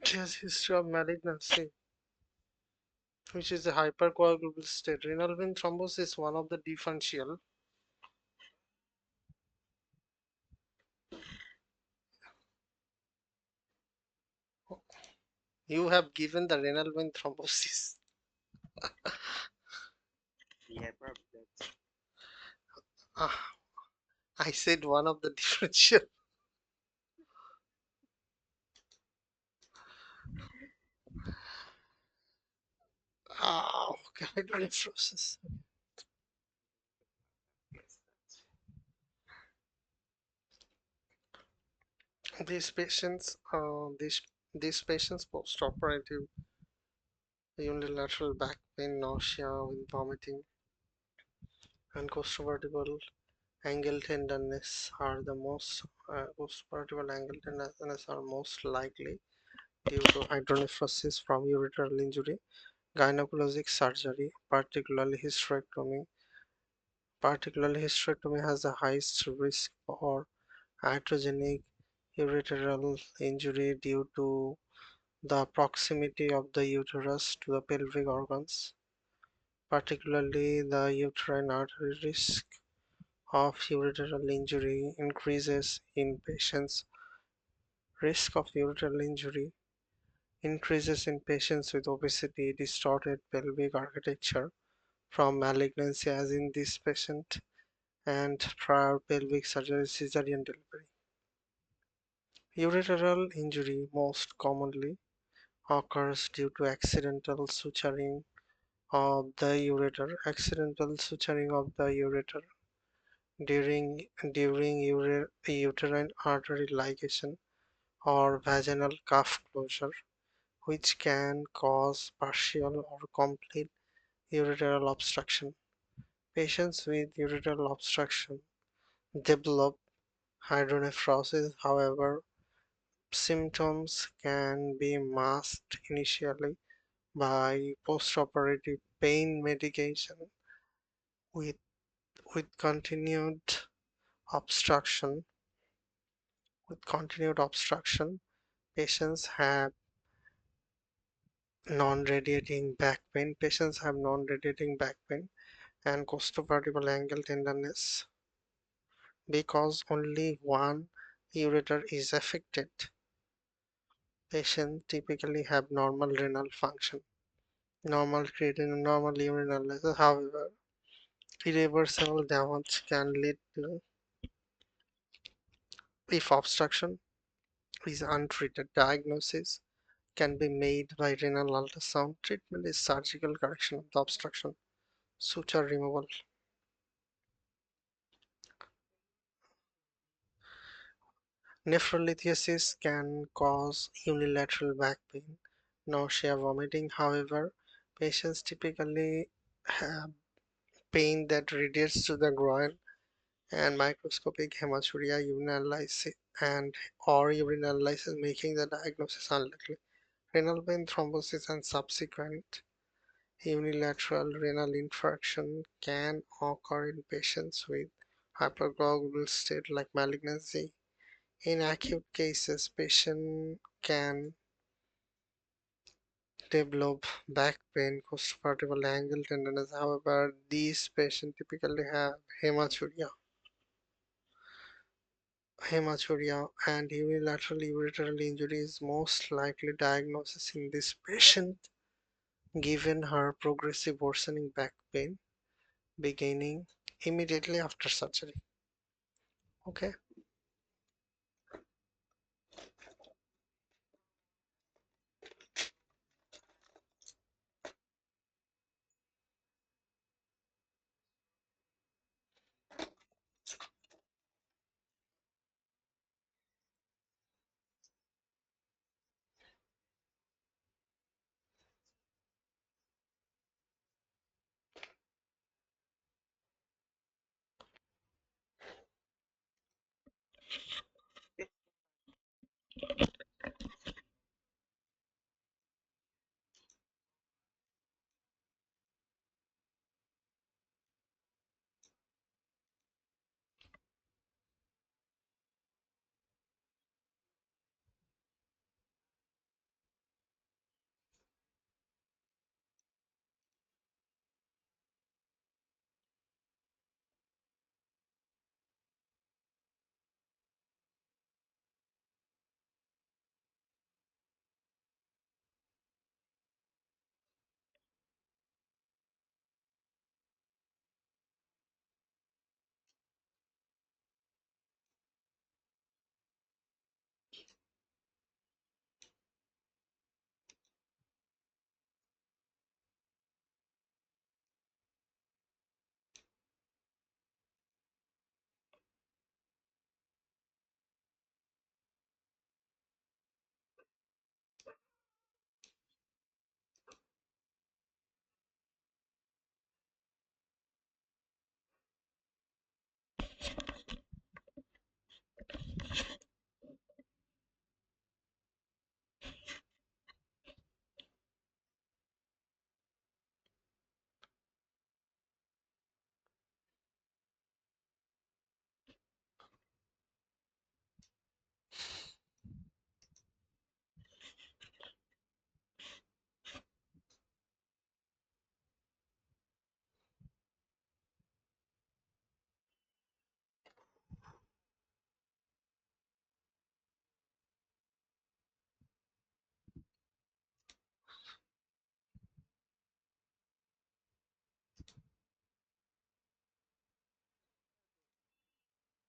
It has history of malignancy, which is a hypercoagulable state. Renal vein thrombosis is one of the differential. You have given the renal vein thrombosis. Yeah, probably that's Ah, I said one of the differential. Okay, hydronephrosis. yes. These patients, these patients post-operative unilateral back pain, nausea with vomiting, and costovertebral angle tenderness are the most costovertebral angle tenderness are most likely due to hydronephrosis from ureteral injury, gynecologic surgery, particularly hysterectomy has the highest risk for iatrogenic ureteral injury due to the proximity of the uterus to the pelvic organs, particularly the uterine artery. Risk of ureteral injury increases in patients with obesity, distorted pelvic architecture from malignancy as in this patient, and prior pelvic surgery cesarean delivery. Ureteral injury most commonly occurs due to accidental suturing of the ureter. Accidental suturing of the ureter during uterine artery ligation or vaginal cuff closure, which can cause partial or complete ureteral obstruction. Patients with ureteral obstruction develop hydronephrosis, however, symptoms can be masked initially by postoperative pain medication. With, with continued obstruction, patients have non-radiating back pain and costovertebral angle tenderness because only one ureter is affected. Patients typically have normal renal function, normal creatinine, normal urinalysis. However, irreversible damage can lead to if obstruction is untreated. Diagnosis can be made by renal ultrasound. Treatment is surgical correction of the obstruction, suture removal. Nephrolithiasis can cause unilateral back pain, nausea, vomiting. However, patients typically have pain that radiates to the groin and microscopic hematuria urine analysis making the diagnosis unlikely. Renal vein thrombosis and subsequent unilateral renal infarction can occur in patients with hypercoagulable state like malignancy. In acute cases, patient can develop back pain, costovertebral angle tenderness. However, these patients typically have hematuria, and unilateral ureteral injury is most likely diagnosis in this patient given her progressive worsening back pain beginning immediately after surgery. Okay.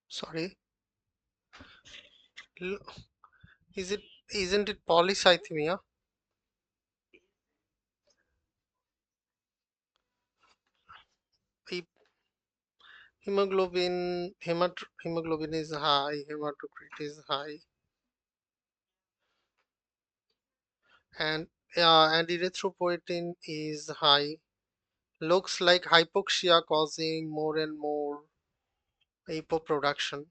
Sorry, L- is it? Isn't it polycythemia? He- hemoglobin is high, hematocrit is high, and and erythropoietin is high. Looks like hypoxia causing more and more apoproduction.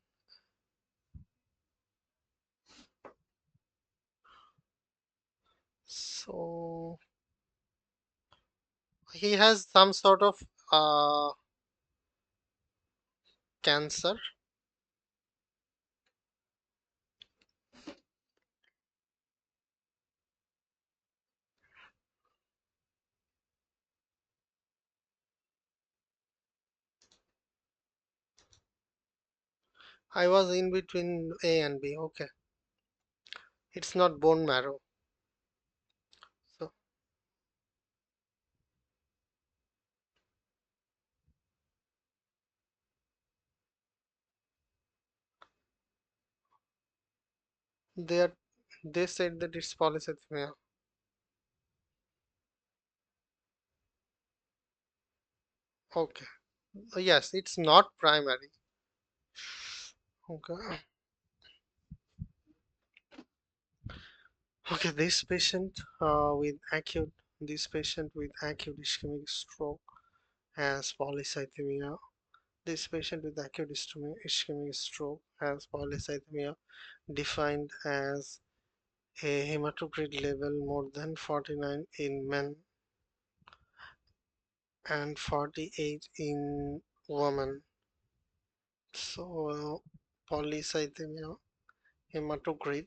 So he has some sort of uh, cancer. I was in between A and B. Okay, it's not bone marrow. So they are, they said that it's polycythemia. Okay, yes, it's not primary. Okay, okay. This patient with acute ischemic stroke has polycythemia. This patient with acute ischemic stroke has polycythemia, defined as a hematocrit level more than 49 in men and 48 in women. So polycythemia, hematocrit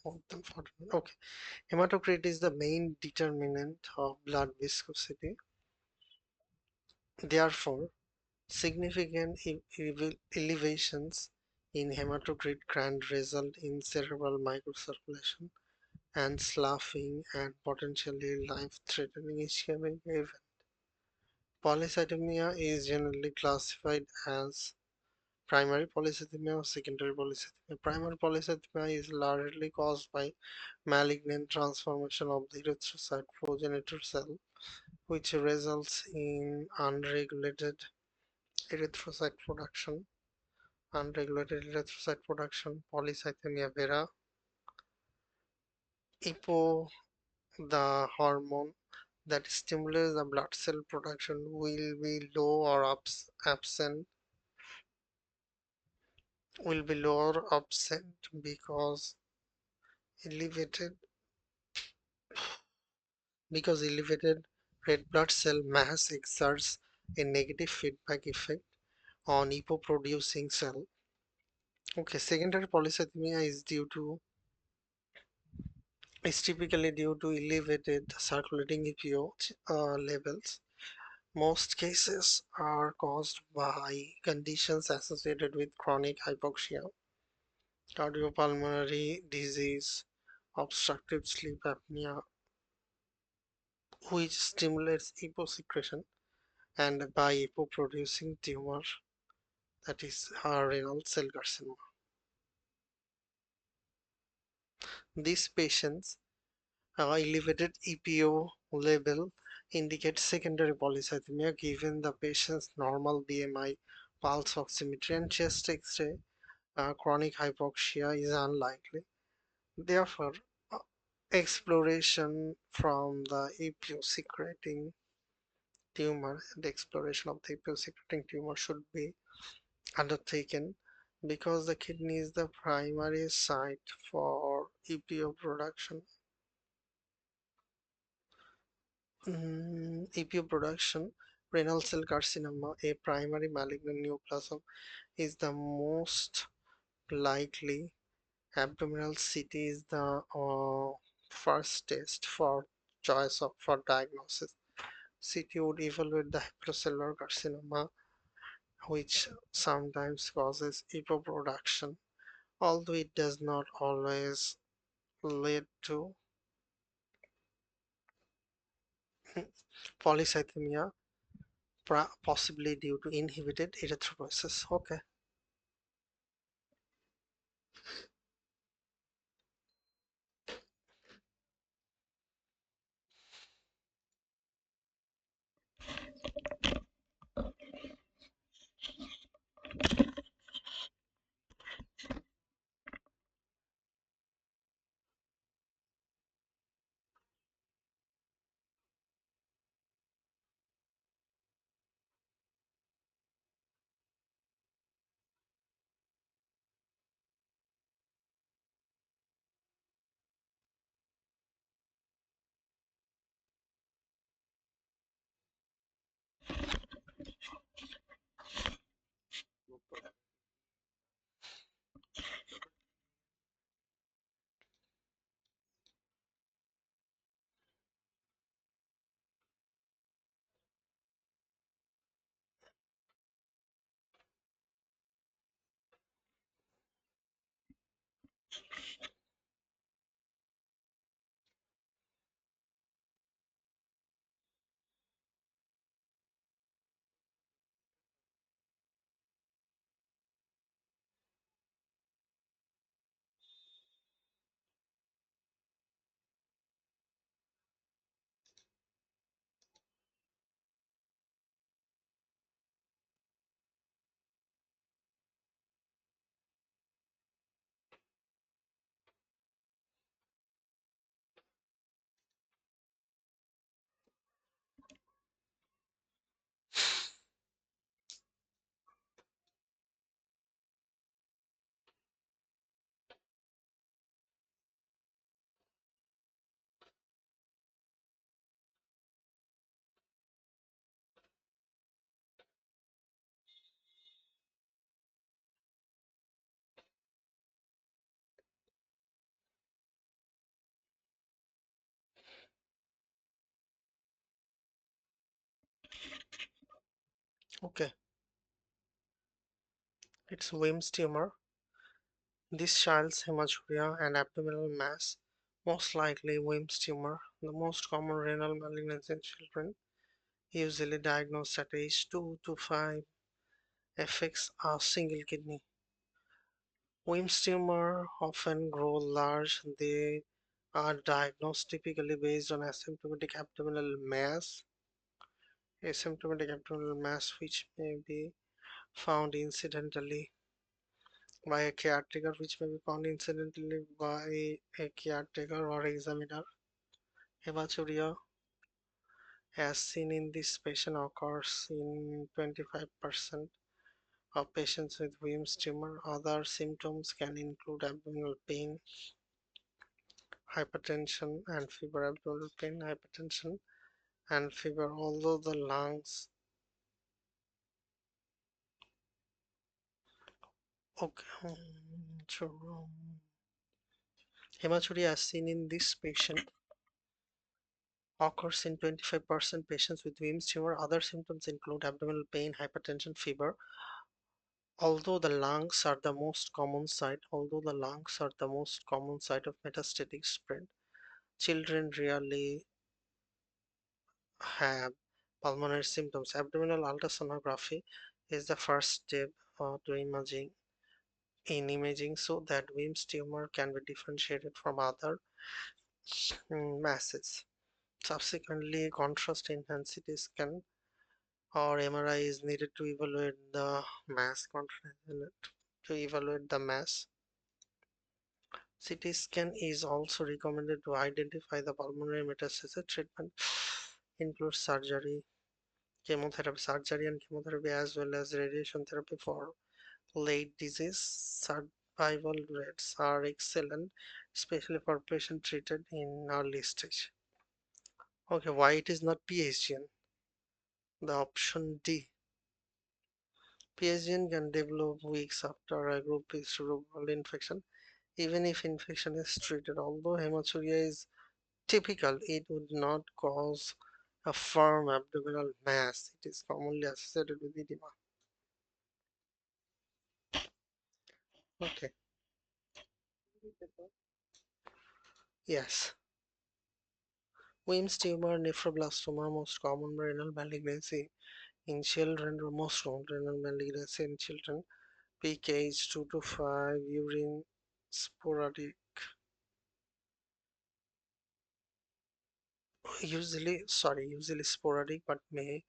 more than 49. Okay, hematocrit is the main determinant of blood viscosity. Therefore, significant elevations in hematocrit can result in cerebral microcirculation and sloughing and potentially life-threatening ischemic event. Polycythemia is generally classified as primary polycythemia or secondary polycythemia. Primary polycythemia is largely caused by malignant transformation of the erythrocyte progenitor cell, which results in erythrocyte production, unregulated erythrocyte production, polycythemia vera, EPO, the hormone that stimulates the blood cell production will be low or absent, will be low or absent elevated because elevated red blood cell mass exerts a negative feedback effect on EPO producing cell. Okay, secondary polycythemia is typically due to elevated circulating EPO levels. Most cases are caused by conditions associated with chronic hypoxia, cardiopulmonary disease, obstructive sleep apnea, which stimulates EPO secretion, and by EPO producing tumor, that is renal cell carcinoma. These patients elevated EPO level indicates secondary polycythemia given the patient's normal BMI, pulse oximetry, and chest X-ray. Chronic hypoxia is unlikely. Therefore, uh, exploration from the EPO secreting the exploration of the EPO secreting tumor should be undertaken because the kidney is the primary site for EPO production. EPO production, renal cell carcinoma, a primary malignant neoplasm, is the most likely. Abdominal CT is the first test for choice of for diagnosis. CT would evaluate the hepatocellular carcinoma, which sometimes causes EPO production, although it does not always lead to polycythemia, possibly due to inhibited erythropoiesis. Okay, Okay, it's Wilms tumor. This child's hematuria and abdominal mass, most likely Wilms tumor, the most common renal malignancy in children, usually diagnosed at age 2 to 5, affects a single kidney. Wilms tumor often grow large. They are diagnosed typically based on asymptomatic abdominal mass which may be found incidentally by a caretaker, which may be found incidentally by a caretaker or examiner. Hematuria, as seen in this patient, occurs in 25% of patients with Wilms tumor. Other symptoms can include abdominal pain, hypertension, and fever. Abdominal pain, hypertension, and fever. Although the lungs, okay, sure. Hematuria, as seen in this patient, occurs in 25% patients with Wilms tumor. Other symptoms include abdominal pain, hypertension, fever. Although the lungs are the most common site of metastatic spread, children rarely have pulmonary symptoms. Abdominal ultrasonography is the first step to imaging so that Wilms tumor can be differentiated from other masses. Subsequently, contrast enhanced CT scan or MRI is needed to evaluate the mass. CT scan is also recommended to identify the pulmonary metastasis. Treatment includes surgery and chemotherapy, as well as radiation therapy for late disease. Survival rates are excellent, especially for patients treated in early stage. Okay, why it is not PHGN? The option D. PHGN can develop weeks after a group is cerebral infection, even if infection is treated. Although hematuria is typical, it would not cause a firm abdominal mass. It is commonly associated with edema. Okay, yes. Wilms tumor, nephroblastoma, most common renal malignancy in children, or most common renal malignancy in children, peak age 2 to 5, urine sporadic, usually sporadic, but may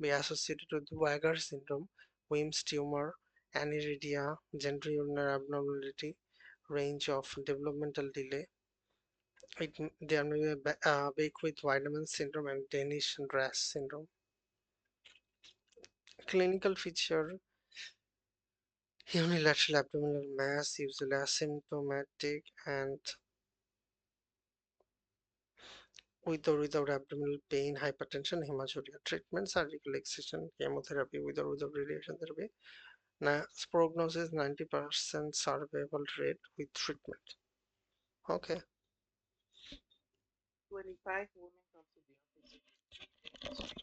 be associated with Weger syndrome, Wilms tumor, aniridia, genitourinary abnormality, range of developmental delay. There may be Beckwith-Wiedemann syndrome and Danish-Ras syndrome. Clinical feature: unilateral abdominal mass, usually asymptomatic, and with or without abdominal pain, hypertension, hematuria. Treatment: surgical excision, chemotherapy with or without radiation therapy. Now, prognosis: 90% survival rate with treatment. Okay. 25 women come to the office.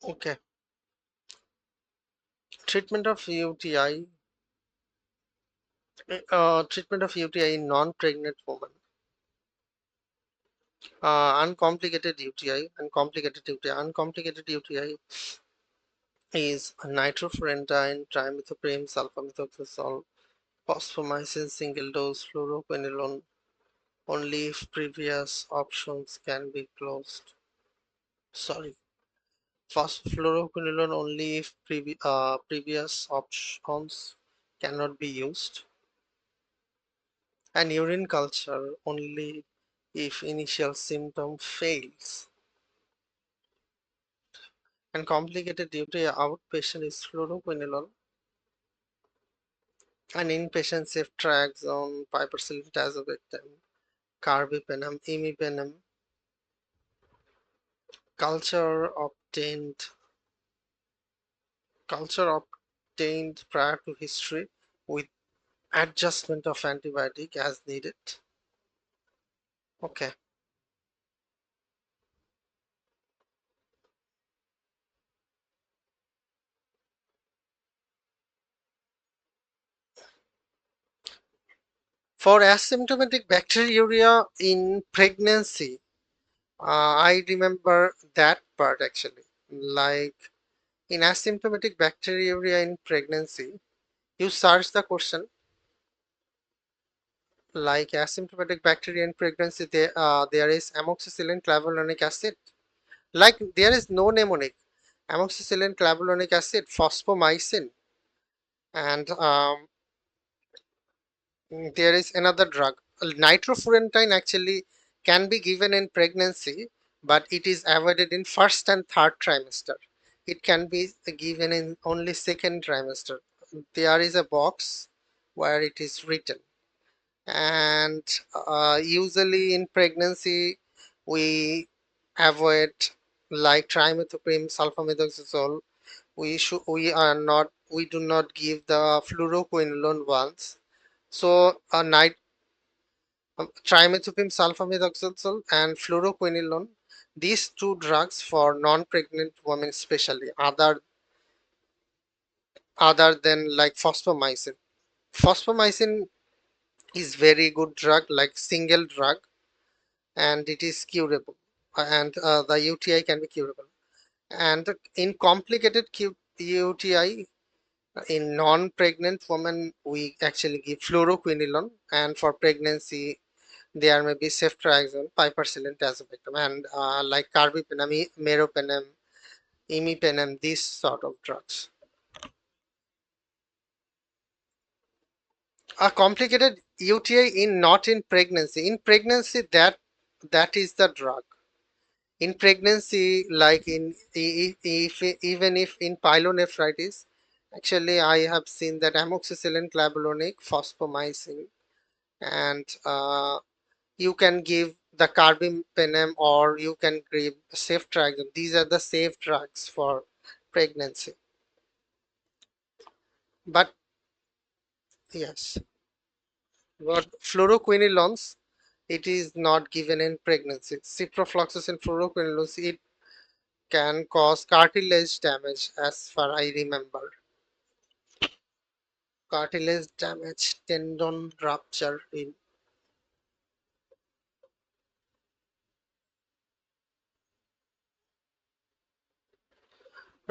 Okay. Treatment of UTI. Treatment of UTI in non-pregnant women. Uncomplicated UTI. Uncomplicated UTI. Uncomplicated UTI is nitrofurantoin, trimethoprim, sulfamethoxazole, fosfomycin, single dose, fluoroquinolone. Only if previous options can be closed. Sorry, fluoroquinolone only if previous options cannot be used, and urine culture only if initial symptom fails. And complicated due to outpatient is fluoroquinolone, and inpatient ceftriaxone, piperacillin tazobactam, carbapenem, imipenem. Culture obtained culture obtained prior to history with adjustment of antibiotic as needed. Okay. For asymptomatic bacteriuria in pregnancy, I remember that part actually. Like in asymptomatic bacteriuria in pregnancy, you search the question like asymptomatic bacteria in pregnancy, there is amoxicillin clavulanic acid. Like there is no mnemonic. Amoxicillin clavulanic acid, fosfomycin, and there is another drug. Nitrofurantoin actually can be given in pregnancy, but it is avoided in first and third trimester. It can be given in only second trimester. There is a box where it is written, and usually in pregnancy we avoid like trimethoprim, sulfamethoxazole. We do not give the fluoroquinolone ones. So trimethoprim sulfamethoxazole and fluoroquinolone, these two drugs for non-pregnant women especially, other than like fosfomycin. Fosfomycin is very good drug, like single drug, and it is curable, and the UTI can be curable. And in complicated UTI, in non-pregnant women, we actually give fluoroquinolone, and for pregnancy, there may be ceftriaxone, piperacillin, tazobactam, and like carbapenem, meropenem, imipenem, these sort of drugs. A complicated UTI in not in pregnancy. In pregnancy, that is the drug. In pregnancy, like if even if in pyelonephritis, actually I have seen that amoxicillin, clavulanic, fosfomycin, and you can give the carbapenem or you can give ceftriaxone. These are the safe drugs for pregnancy. But yes, but fluoroquinolones, it is not given in pregnancy. Ciprofloxacin fluoroquinolones, it can cause cartilage damage, as far I remember. Cartilage damage, tendon rupture in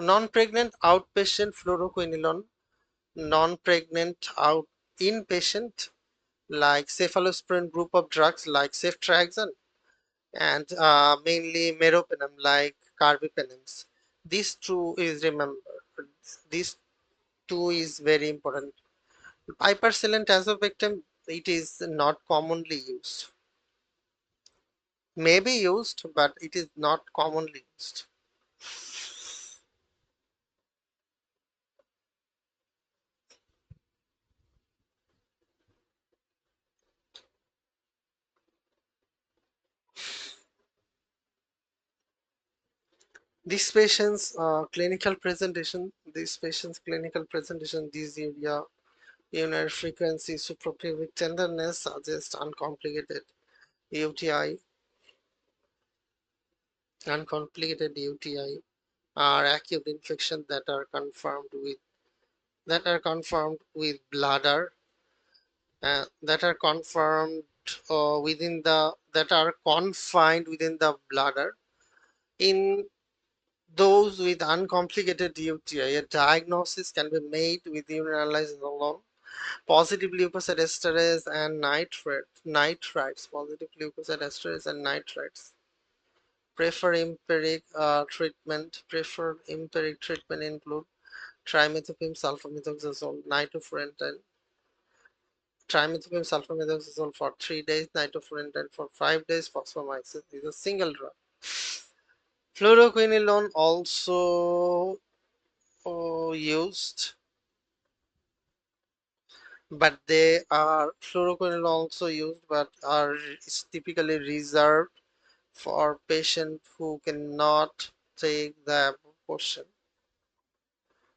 non-pregnant outpatient fluoroquinolone, non-pregnant out inpatient like cephalosporin group of drugs like ceftriaxone, and mainly meropenem like carbapenems. These two is remember. These two is very important. Piperacillin tazobactam, it is not commonly used. May be used, but it is not commonly used. These patients' clinical presentation, dysuria, urinary frequency, suprapubic tenderness suggest uncomplicated UTI, uncomplicated UTI. are acute infections that are confirmed with bladder, that are confirmed within the that are confined within the bladder. In those with uncomplicated UTI, a diagnosis can be made with urine analysis alone. Positive leukocyte esterase and nitrites, positive leukocyte esterase and nitrites. Preferred empiric treatment include trimethoprim sulfamethoxazole, nitrofurantoin, trimethoprim sulfamethoxazole for 3 days, nitrofurantoin for 5 days, fosfomycin is a single drug. Fluoroquinolone also used, but they are fluoroquinolone also used, but are is typically reserved for patients who cannot take the portion,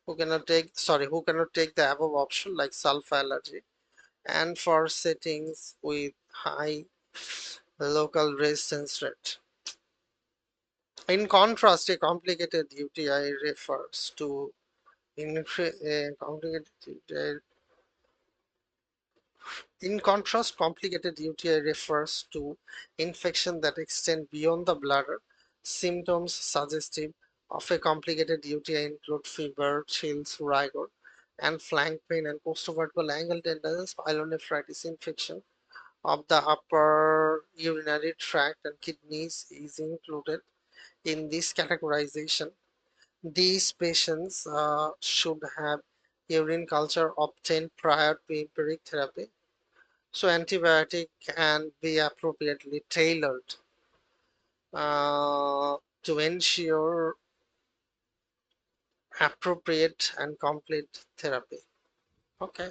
who cannot take the above option like sulfur allergy, and for settings with high local resistance rate. In contrast, a complicated UTI refers to complicated UTI. In contrast, complicated UTI refers to infection that extend beyond the bladder. Symptoms suggestive of a complicated UTI include fever, chills, rigor, and flank pain and post-vertebral angle tenderness. Pyelonephritis infection of the upper urinary tract and kidneys is included in this categorization. These patients should have urine culture obtained prior to empiric therapy, so antibiotic can be appropriately tailored to ensure appropriate and complete therapy. Okay.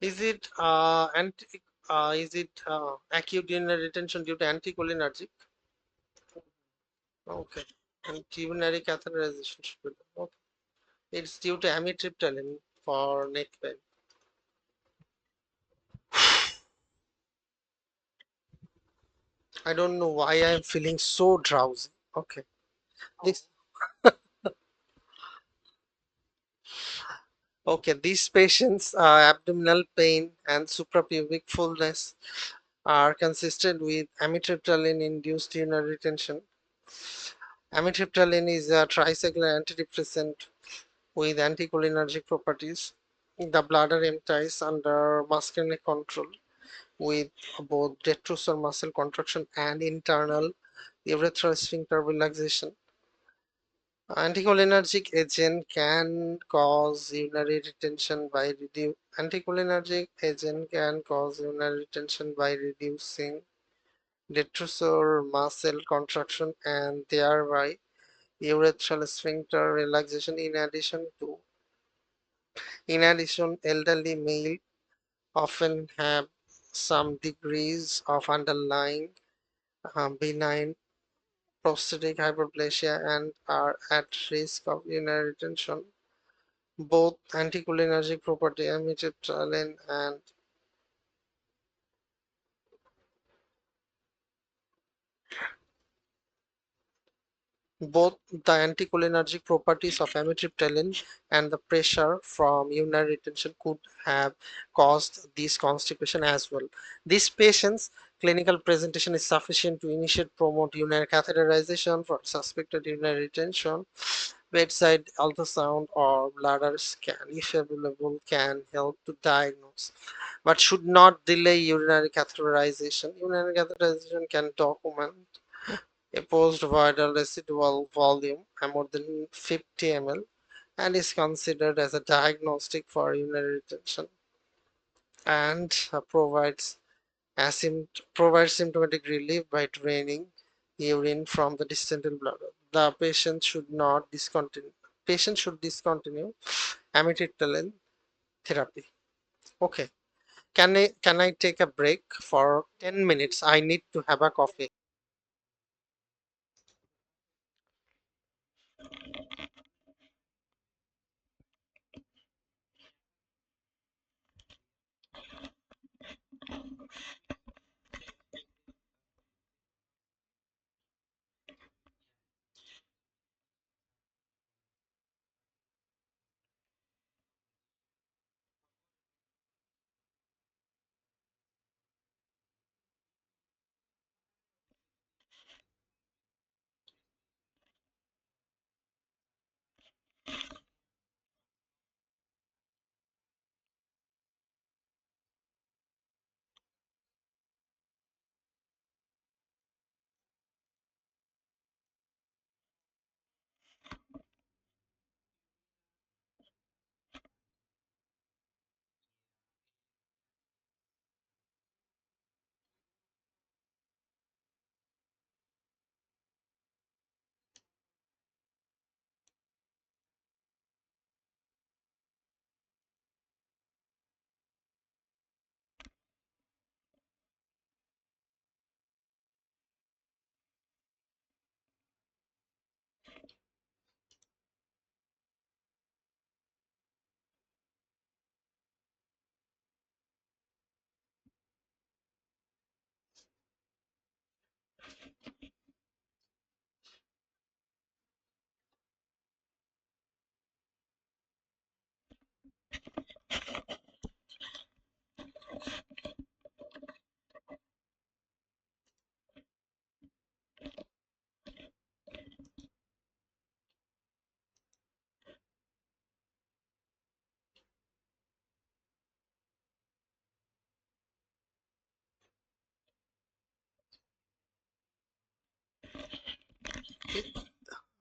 Is it acute urinary retention due to anticholinergic? Okay. And urinary catheterization should be done. Okay. It's due to amitriptyline for neck pain. I don't know why I'm feeling so drowsy. Okay. This Okay, these patients' abdominal pain and suprapubic fullness are consistent with amitriptyline-induced urinary retention. Amitriptyline is a tricyclic antidepressant with anticholinergic properties. The bladder empties under muscarinic control. with both detrusor muscle contraction and internal urethral sphincter relaxation. Anticholinergic agent can cause urinary retention by reducing detrusor muscle contraction and thereby urethral sphincter relaxation. In addition, elderly male often have some degrees of underlying benign prostatic hyperplasia and are at risk of urinary retention. Both anticholinergic property amitriptyline and Both the anticholinergic properties of amitriptyline and the pressure from urinary retention could have caused this constipation as well. This patient's clinical presentation is sufficient to initiate promote urinary catheterization for suspected urinary retention. Bedside ultrasound or bladder scan, if available, can help to diagnose, but should not delay urinary catheterization. Urinary catheterization can document a post-viral residual volume more than 50 ml and is considered as a diagnostic for urinary retention and provides symptomatic relief by draining urine from the distal bladder. The patient should discontinue amitriptyline therapy. Okay. Can I take a break for 10 minutes? I need to have a coffee.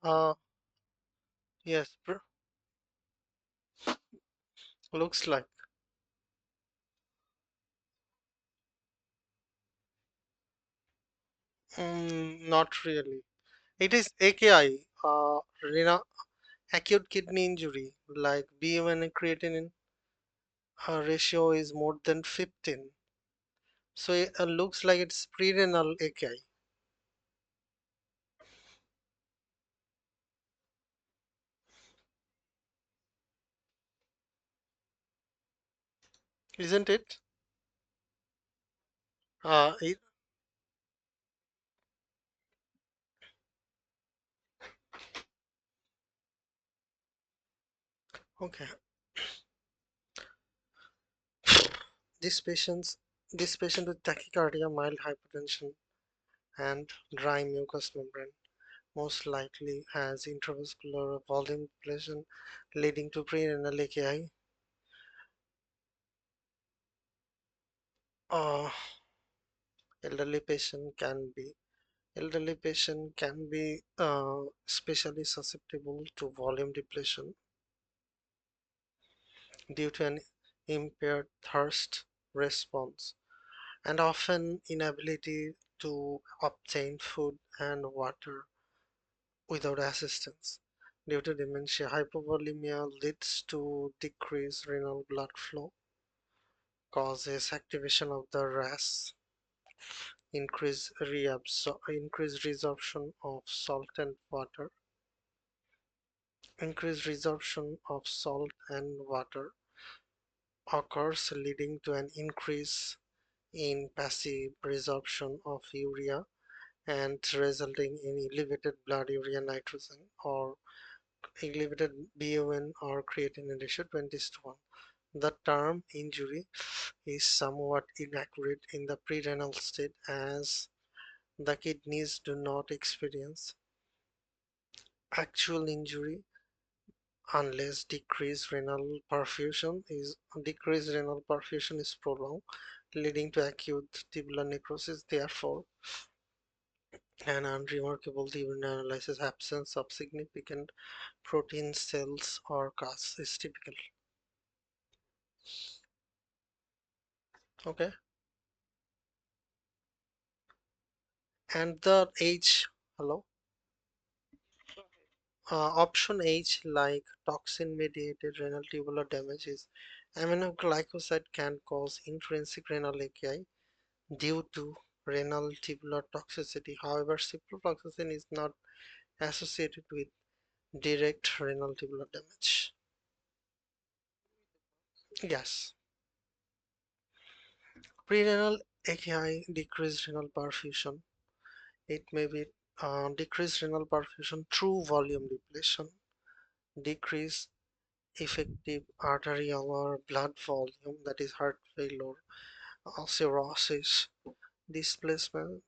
Uh, yes, looks like. Not really. It is AKI, renal acute kidney injury, like BMN and creatinine ratio is more than 15. So it looks like it's pre-renal AKI, isn't it? It okay. This patient's this patient with tachycardia, mild hypertension, and dry mucous membrane most likely has intravascular volume depletion leading to pre-renal AKI. Uh, elderly patient can be especially susceptible to volume depletion due to an impaired thirst response and often inability to obtain food and water without assistance. Due to dementia, hypovolemia leads to decreased renal blood flow, causes activation of the RAS, increased resorption of salt and water, increased resorption of salt and water occurs, leading to an increase in passive resorption of urea and resulting in elevated blood urea nitrogen or elevated BUN or creatinine ratio 20:1. The term injury is somewhat inaccurate in the prerenal state as the kidneys do not experience actual injury unless decreased renal perfusion is prolonged, leading to acute tubular necrosis. Therefore, an unremarkable urinary analysis absence of significant protein cells or casts is typical. Okay, and the H, hello, Go ahead. option H, like toxin-mediated renal tubular damage, is aminoglycoside can cause intrinsic renal AKI due to renal tubular toxicity. However, ciprofloxacin is not associated with direct renal tubular damage. Yes, prerenal AKI decreased renal perfusion. It may be decreased renal perfusion through volume depletion, decreased effective arterial or blood volume, that is heart failure, cirrhosis, displacement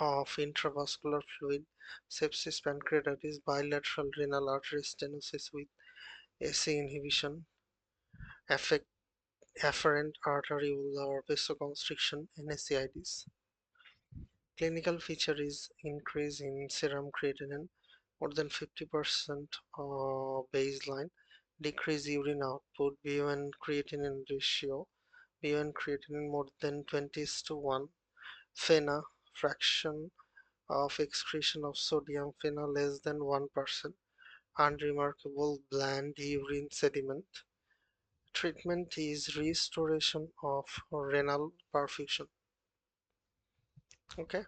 of intravascular fluid, sepsis, pancreatitis, bilateral renal artery stenosis with AC inhibition, affect afferent arteriolar vasoconstriction, NSAIDs. Clinical feature is increase in serum creatinine more than 50% baseline, decrease urine output, BUN creatinine ratio, BUN creatinine more than 20:1, FeNA fraction of excretion of sodium, FeNA less than 1%, unremarkable bland urine sediment. Treatment is restoration of renal perfusion. Okay.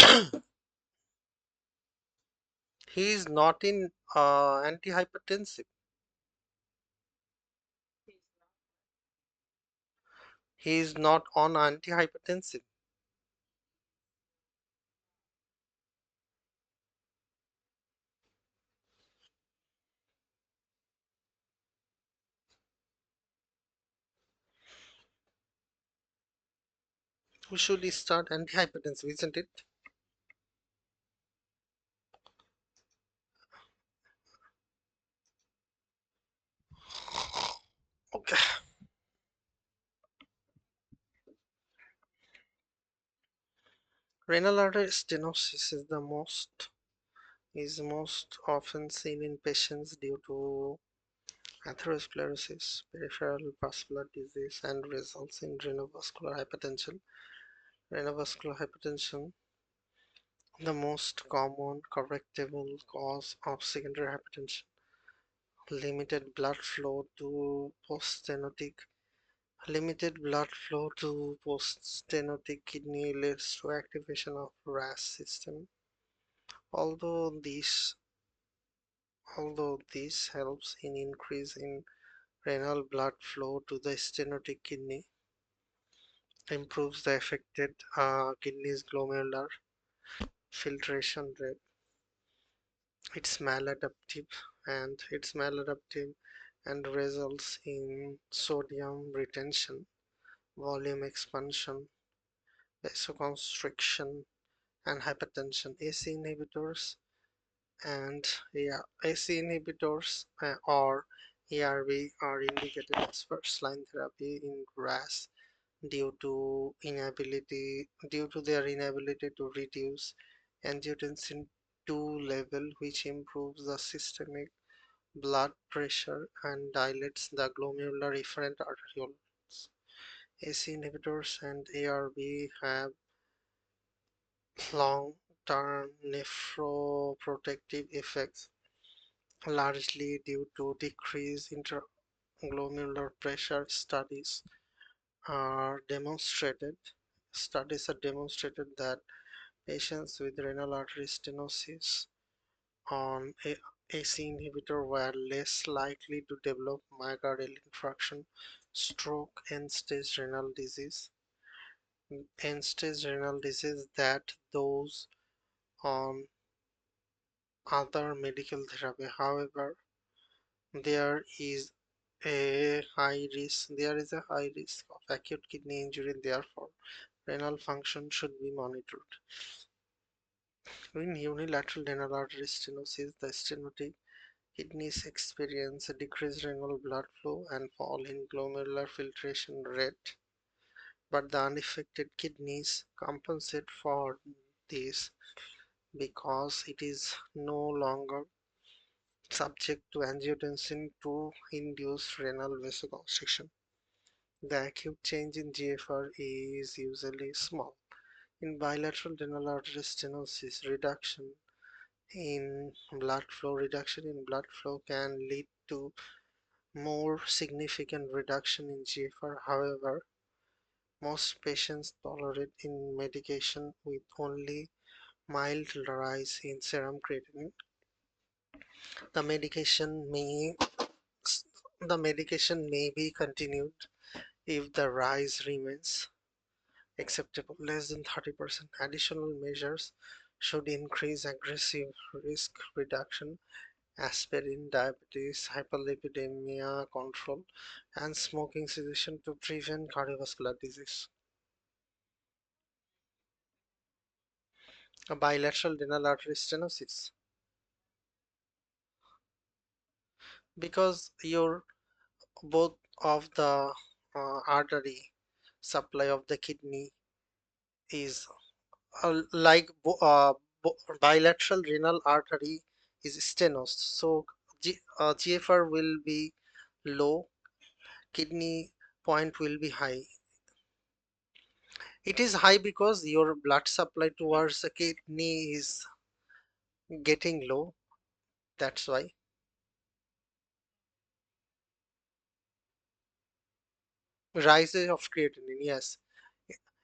Hypothermia is He is not in antihypertensive. he's not He is not on antihypertensive. We should start antihypertensive, isn't it? Renal artery stenosis is most often seen in patients due to atherosclerosis, peripheral vascular disease, and results in renovascular hypertension. Renovascular hypertension, the most common correctable cause of secondary hypertension. Limited blood flow to poststenotic Limited blood flow to poststenotic kidney leads to activation of RAS system. Although this although this helps in increase in renal blood flow to the stenotic kidney, improves the affected kidney's glomerular filtration rate. It's maladaptive and results in sodium retention, volume expansion, vasoconstriction, and hypertension. AC inhibitors or ARB are indicated as first-line therapy in RAS due to their inability to reduce angiotensin II level, which improves the systemic blood pressure and dilates the glomerular efferent arterioles. AC inhibitors and ARB have long-term nephroprotective effects, largely due to decreased interglomerular pressure. Are demonstrated Studies are demonstrated that patients with renal artery stenosis on AC inhibitor were less likely to develop myocardial infarction, stroke, end-stage renal disease that those on other medical therapy. However, there is there is a high risk of acute kidney injury, therefore renal function should be monitored. In unilateral renal artery stenosis, the stenotic kidneys experience a decreased renal blood flow and fall in glomerular filtration rate, but the unaffected kidneys compensate for this because it is no longer subject to angiotensin II induced renal vasoconstriction. The acute change in GFR is usually small. In bilateral renal artery stenosis, reduction in blood flow can lead to more significant reduction in GFR. However, most patients tolerate in medication with only mild rise in serum creatinine. The medication may the medication may be continued if the rise remains acceptable, less than 30%. Additional measures should increase aggressive risk reduction, aspirin, diabetes, hyperlipidemia control, and smoking cessation to prevent cardiovascular disease. A bilateral renal artery stenosis, because your both of the artery supply of the kidney is like bilateral renal artery is stenosed, so GFR will be low, kidney point will be high. It is high because your blood supply towards the kidney is getting low, that's why. Rise of creatinine, yes.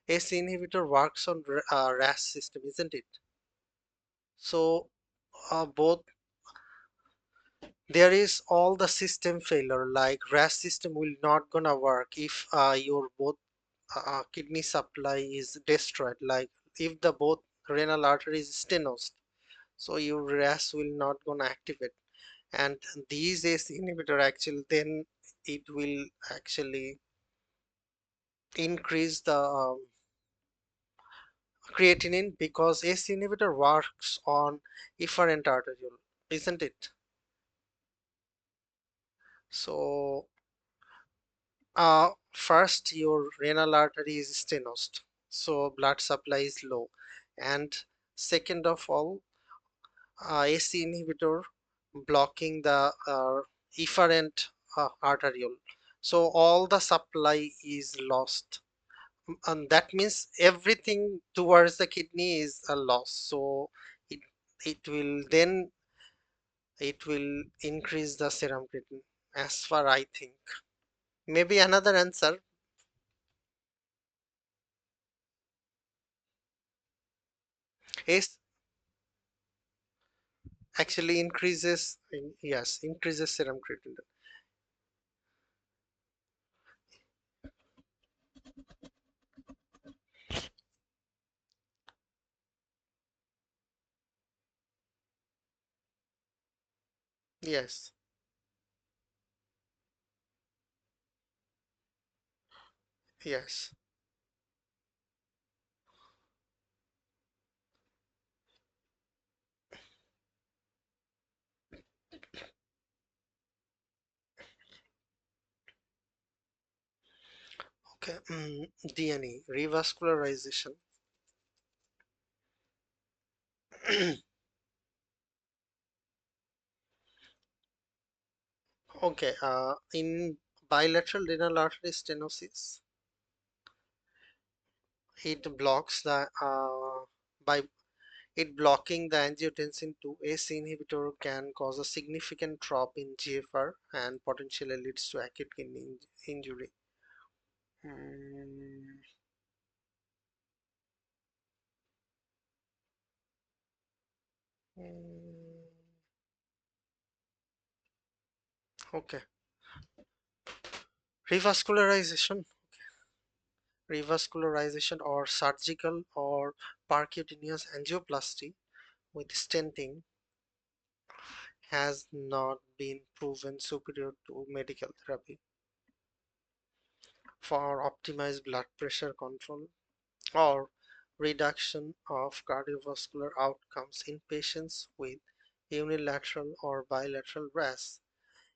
ACE inhibitor works on RAS system, isn't it? So both there is all the system failure, like RAS system will not gonna work if your both kidney supply is destroyed, like if the both renal artery is stenosed, so your RAS will not gonna activate, and these ACE inhibitor actually then it will actually increase the creatinine, because ACE inhibitor works on efferent arteriole, isn't it? So first your renal artery is stenosed, so blood supply is low, And second of all, AC inhibitor blocking the efferent arteriole. So all the supply is lost. And that means everything towards the kidney is a loss. So it it will then it will increase the serum creatinine as far I think. Maybe another answer is actually increases, yes, increases serum creatinine. Yes, yes. Okay. DNA revascularization. Okay. In bilateral renal artery stenosis, it blocks the by it blocking the angiotensin 2 AC inhibitor can cause a significant drop in GFR and potentially leads to acute kidney injury. Mm, mm, okay. Revascularization, revascularization or surgical or percutaneous angioplasty with stenting has not been proven superior to medical therapy for optimized blood pressure control or reduction of cardiovascular outcomes in patients with unilateral or bilateral RAS.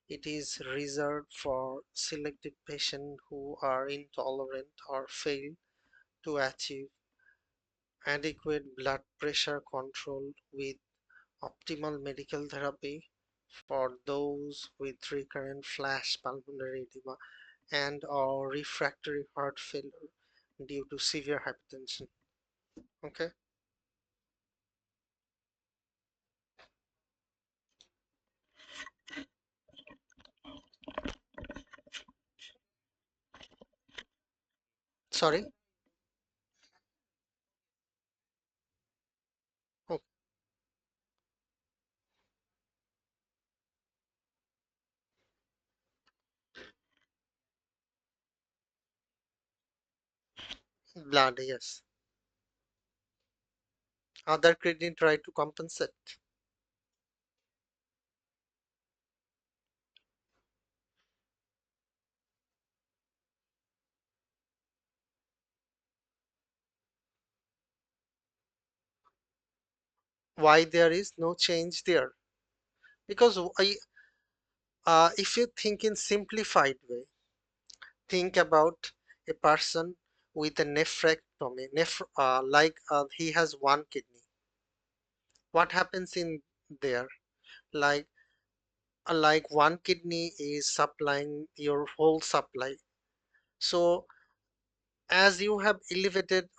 It is reserved for selected patients who are intolerant or fail to achieve adequate blood pressure control with optimal medical therapy for those with recurrent flash pulmonary edema and or refractory heart failure due to severe hypertension. Okay, sorry. Oh, blood, yes. Other kidney try to compensate. Why there is no change there? Because if you think in simplified way, think about a person with a nephrectomy, he has one kidney. What happens in there? Like one kidney is supplying your whole supply. So as you have elevated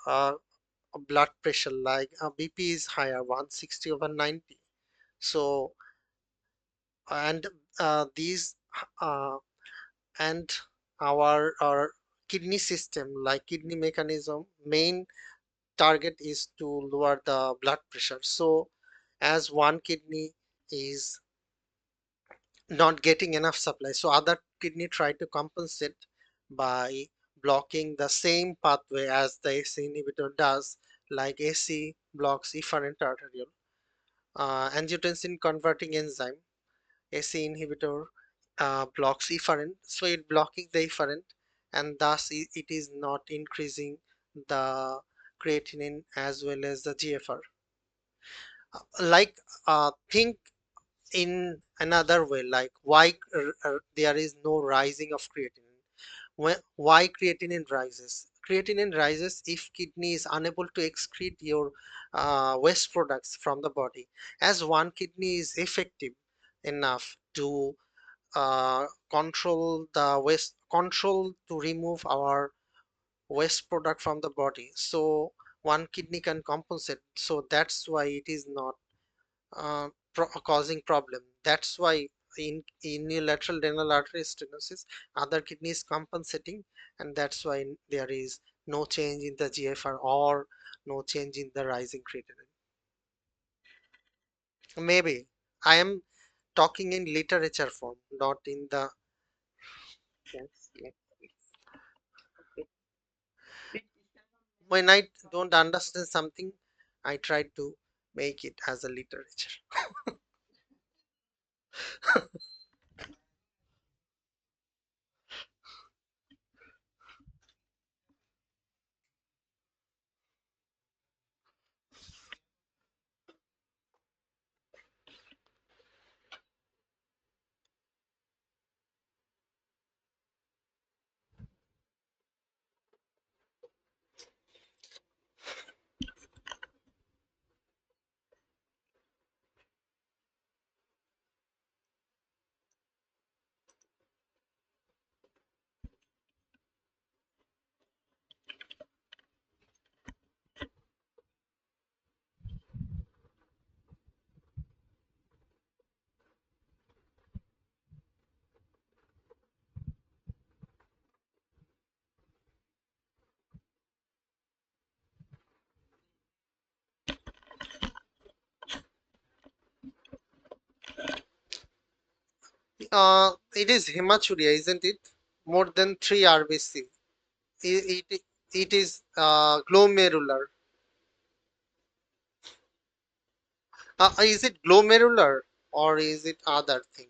blood pressure, like BP is higher, 160 over 90. So and these uh, and our kidney system, like kidney mechanism, main target is to lower the blood pressure. So as one kidney is not getting enough supply, so other kidney try to compensate by blocking the same pathway as the AC inhibitor does, like AC blocks efferent arteriole. Angiotensin converting enzyme, AC inhibitor, blocks efferent, so it blocking the efferent, and thus it is not increasing the creatinine as well as the GFR. Like think in another way, like why there is no rising of creatinine. Why creatinine rises? Creatinine rises if kidney is unable to excrete your waste products from the body. As one kidney is effective enough to control to remove our waste product from the body, so one kidney can compensate. So that's why it is not causing problem. That's why in unilateral renal artery stenosis, other kidney is compensating, and that's why there is no change in the GFR or no change in the rising creatinine. Maybe I am talking in literature form, not in the. Yes, yes, yes. Okay. It is When I don't understand something, I try to make it as a literature. It is hematuria, isn't it? More than 3 RBC. It is glomerular. Is it glomerular or is it other thing?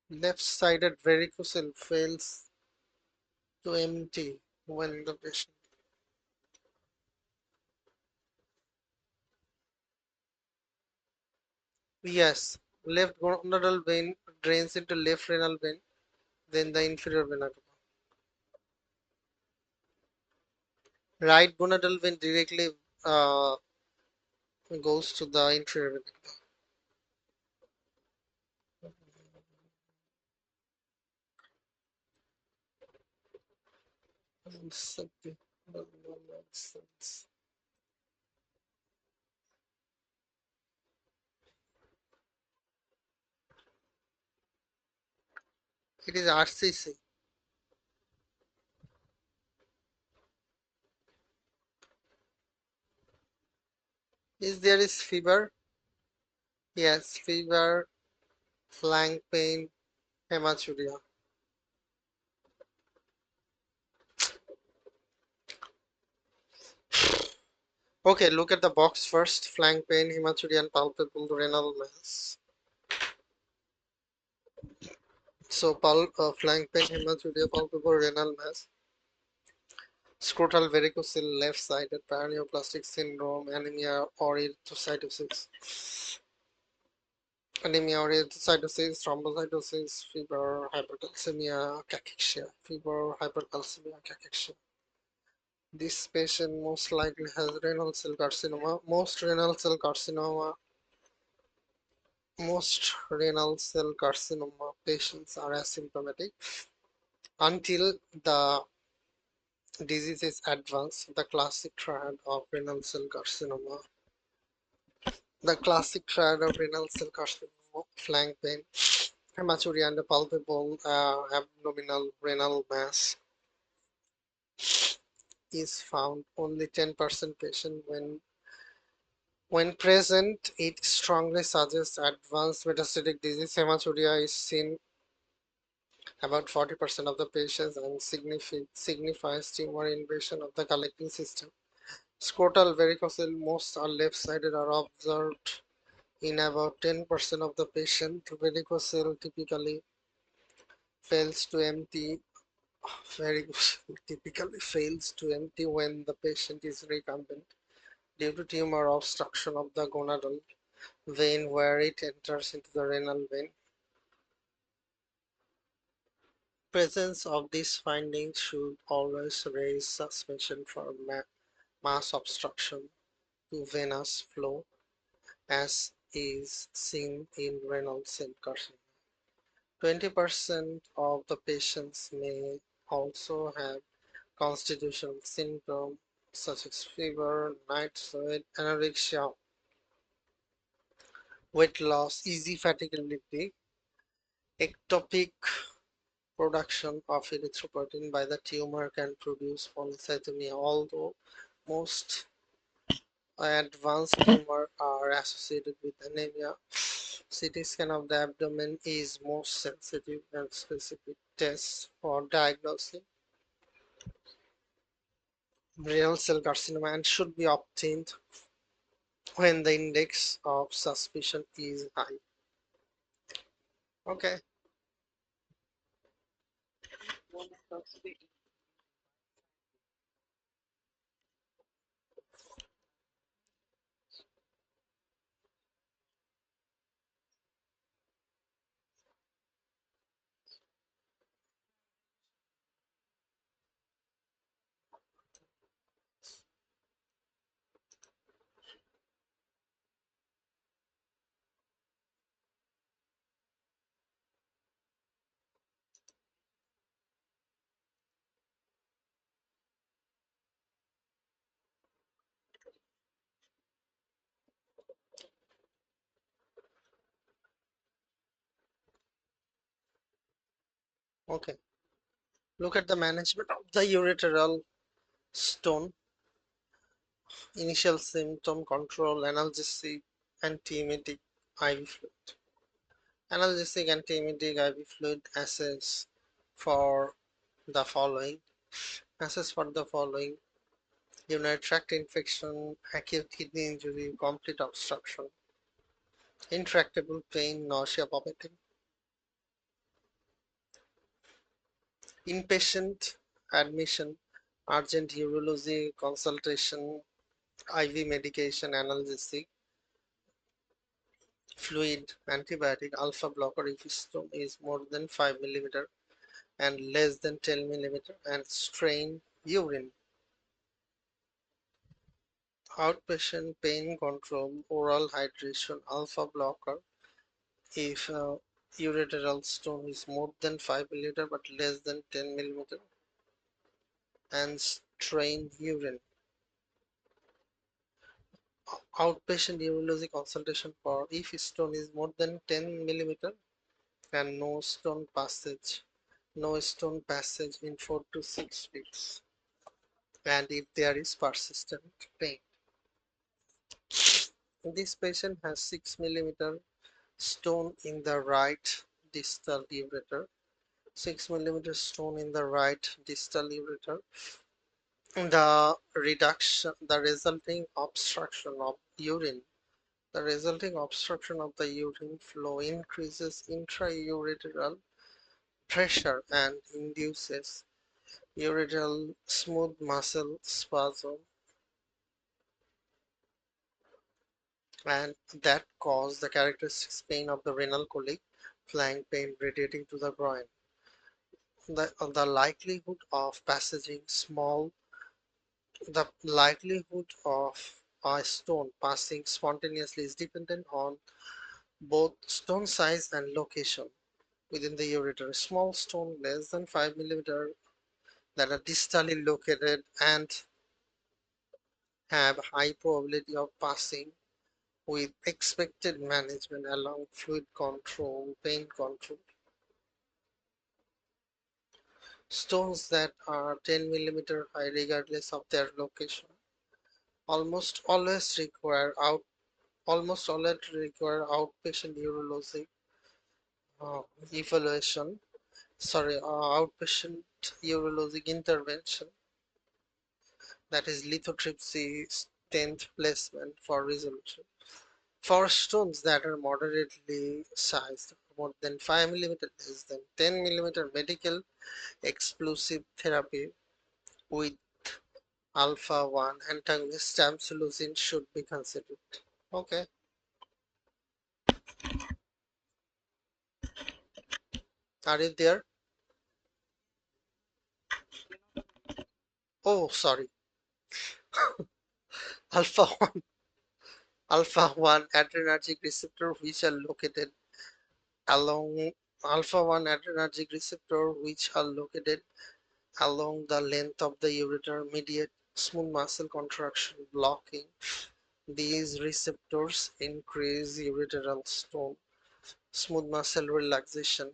Left-sided varicocele fails to empty when the patient. Yes, left gonadal vein drains into left renal vein, then the inferior vena cava. Right gonadal vein directly uh, goes to the inferior vena cava. It is RCC. Is there is fever? Yes, fever, flank pain, hematuria. Okay, look at the box first. Flank pain, hematuria, and palpable renal mass. So, flank pain, hematuria, palpable renal mass, scrotal varicocele, left-sided paraneoplastic syndrome, anemia or erythrocytosis. Anemia or erythrocytosis, thrombocytosis, fever, hypercalcemia, cachexia. Fever, hypercalcemia, cachexia. This patient most likely has renal cell carcinoma. Most renal cell carcinoma patients are asymptomatic until the disease is advanced. The classic triad of renal cell carcinoma. The classic triad of renal cell carcinoma, flank pain, hematuria and a palpable abdominal renal mass is found only 10% patient. When present, it strongly suggests advanced metastatic disease. Hematuria is seen about 40% of the patients and signifies tumor invasion of the collecting system. Scrotal varicocele, most are left-sided, are observed in about 10% of the patient. Varicocele typically fails to empty varicocele typically fails to empty when the patient is recumbent due to tumor obstruction of the gonadal vein where it enters into the renal vein. Presence of these findings should always raise suspicion for mass obstruction to venous flow, as is seen in renal cell carcinoma. 20% of the patients may also have constitutional symptoms such as fever, night sweat, anorexia, weight loss, easy fatiguability, ectopic production of erythropoietin by the tumor can produce polycythemia, although most advanced tumors are associated with anemia. CT scan of the abdomen is most sensitive and specific test for diagnosing renal cell carcinoma and should be obtained when the index of suspicion is high. Okay, One talks to the okay. Look at the management of the ureteral stone. Initial symptom control, analgesic, antiemetic, IV fluid. Analgesic, antiemetic, IV fluid assess for the following. Assess for the following: urinary tract infection, acute kidney injury, complete obstruction, intractable pain, nausea, vomiting. Inpatient admission, urgent urology consultation, IV medication, analgesic, fluid, antibiotic, alpha blocker if stone is more than 5 millimeter and less than 10 millimeter, and strain urine. Outpatient pain control, oral hydration, alpha blocker if ureteral stone is more than 5 millimeter but less than 10 millimeter, and strain urine. Outpatient urology consultation for if stone is more than 10 millimeter and no stone passage in 4 to 6 weeks, and if there is persistent pain. This patient has 6 millimeter stone in the right distal ureter, 6 millimeter stone in the right distal ureter. The resulting obstruction of urine, the resulting obstruction of the urine flow increases intraureteral pressure and induces ureteral smooth muscle spasm, and that cause the characteristic pain of the renal colic, flank pain radiating to the groin. The likelihood of passaging small, the likelihood of a stone passing spontaneously is dependent on both stone size and location within the ureter. Small stone less than 5 millimeter that are distally located and have high probability of passing with expected management along fluid control, pain control. Stones that are 10 millimeter high regardless of their location almost always require out almost always require outpatient urologic uh, evaluation, outpatient urologic intervention, that is lithotripsy stent placement for resolution. For stones that are moderately sized, more than 5 millimeter, less than 10 millimeter, medical explosive therapy with alpha 1 antagonist tamsulosin should be considered. Okay, are you there? Oh, sorry. Alpha 1 alpha 1 adrenergic receptor which are located along alpha 1 adrenergic receptor which are located along the length of the ureter mediate smooth muscle contraction. Blocking these receptors increase ureteral stone, smooth muscle relaxation,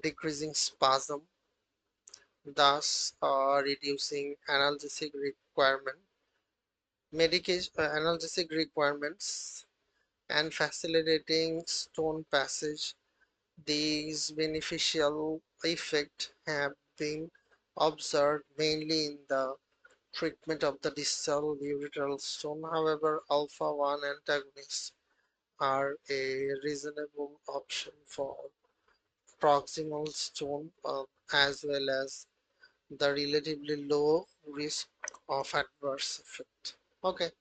decreasing spasm, thus reducing analgesic requirements and facilitating stone passage. These beneficial effects have been observed mainly in the treatment of the distal ureteral stone. However, alpha 1 antagonists are a reasonable option for proximal stone as well as the relatively low risk of adverse effect. Okay,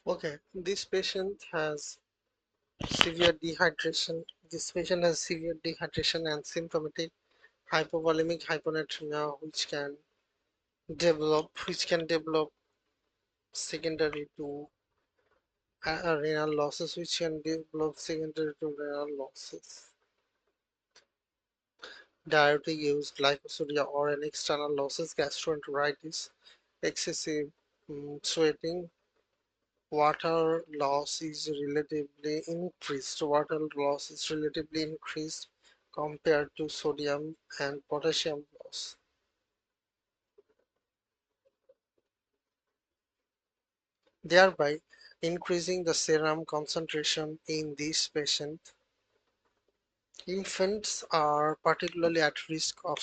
okay. Severe dehydration. This patient has severe dehydration and symptomatic hypovolemic hyponatremia, which can develop secondary to renal losses, which can develop secondary to renal losses. Diuretic use, glycosuria, or an external losses, gastroenteritis, excessive sweating, water loss is relatively increased. Water loss is relatively increased compared to sodium and potassium loss, thereby increasing the serum concentration in this patient. Infants are particularly at risk of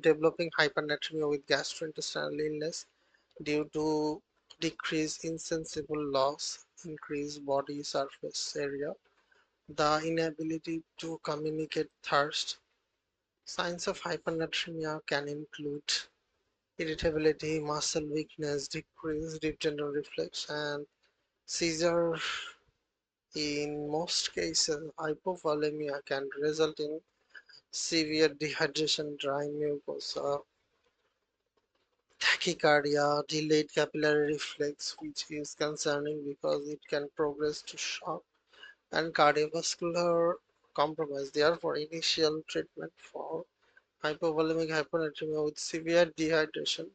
developing hypernatremia with gastrointestinal illness due to decreased insensible loss, increased body surface area, the inability to communicate thirst. Signs of hypernatremia can include irritability, muscle weakness, decreased deep tendon reflex, and seizure. In most cases, hypovolemia can result in severe dehydration, dry mucosa, tachycardia, delayed capillary reflex, which is concerning because it can progress to shock, and cardiovascular compromise. Therefore, initial treatment for hypovolemic hyponatremia with severe dehydration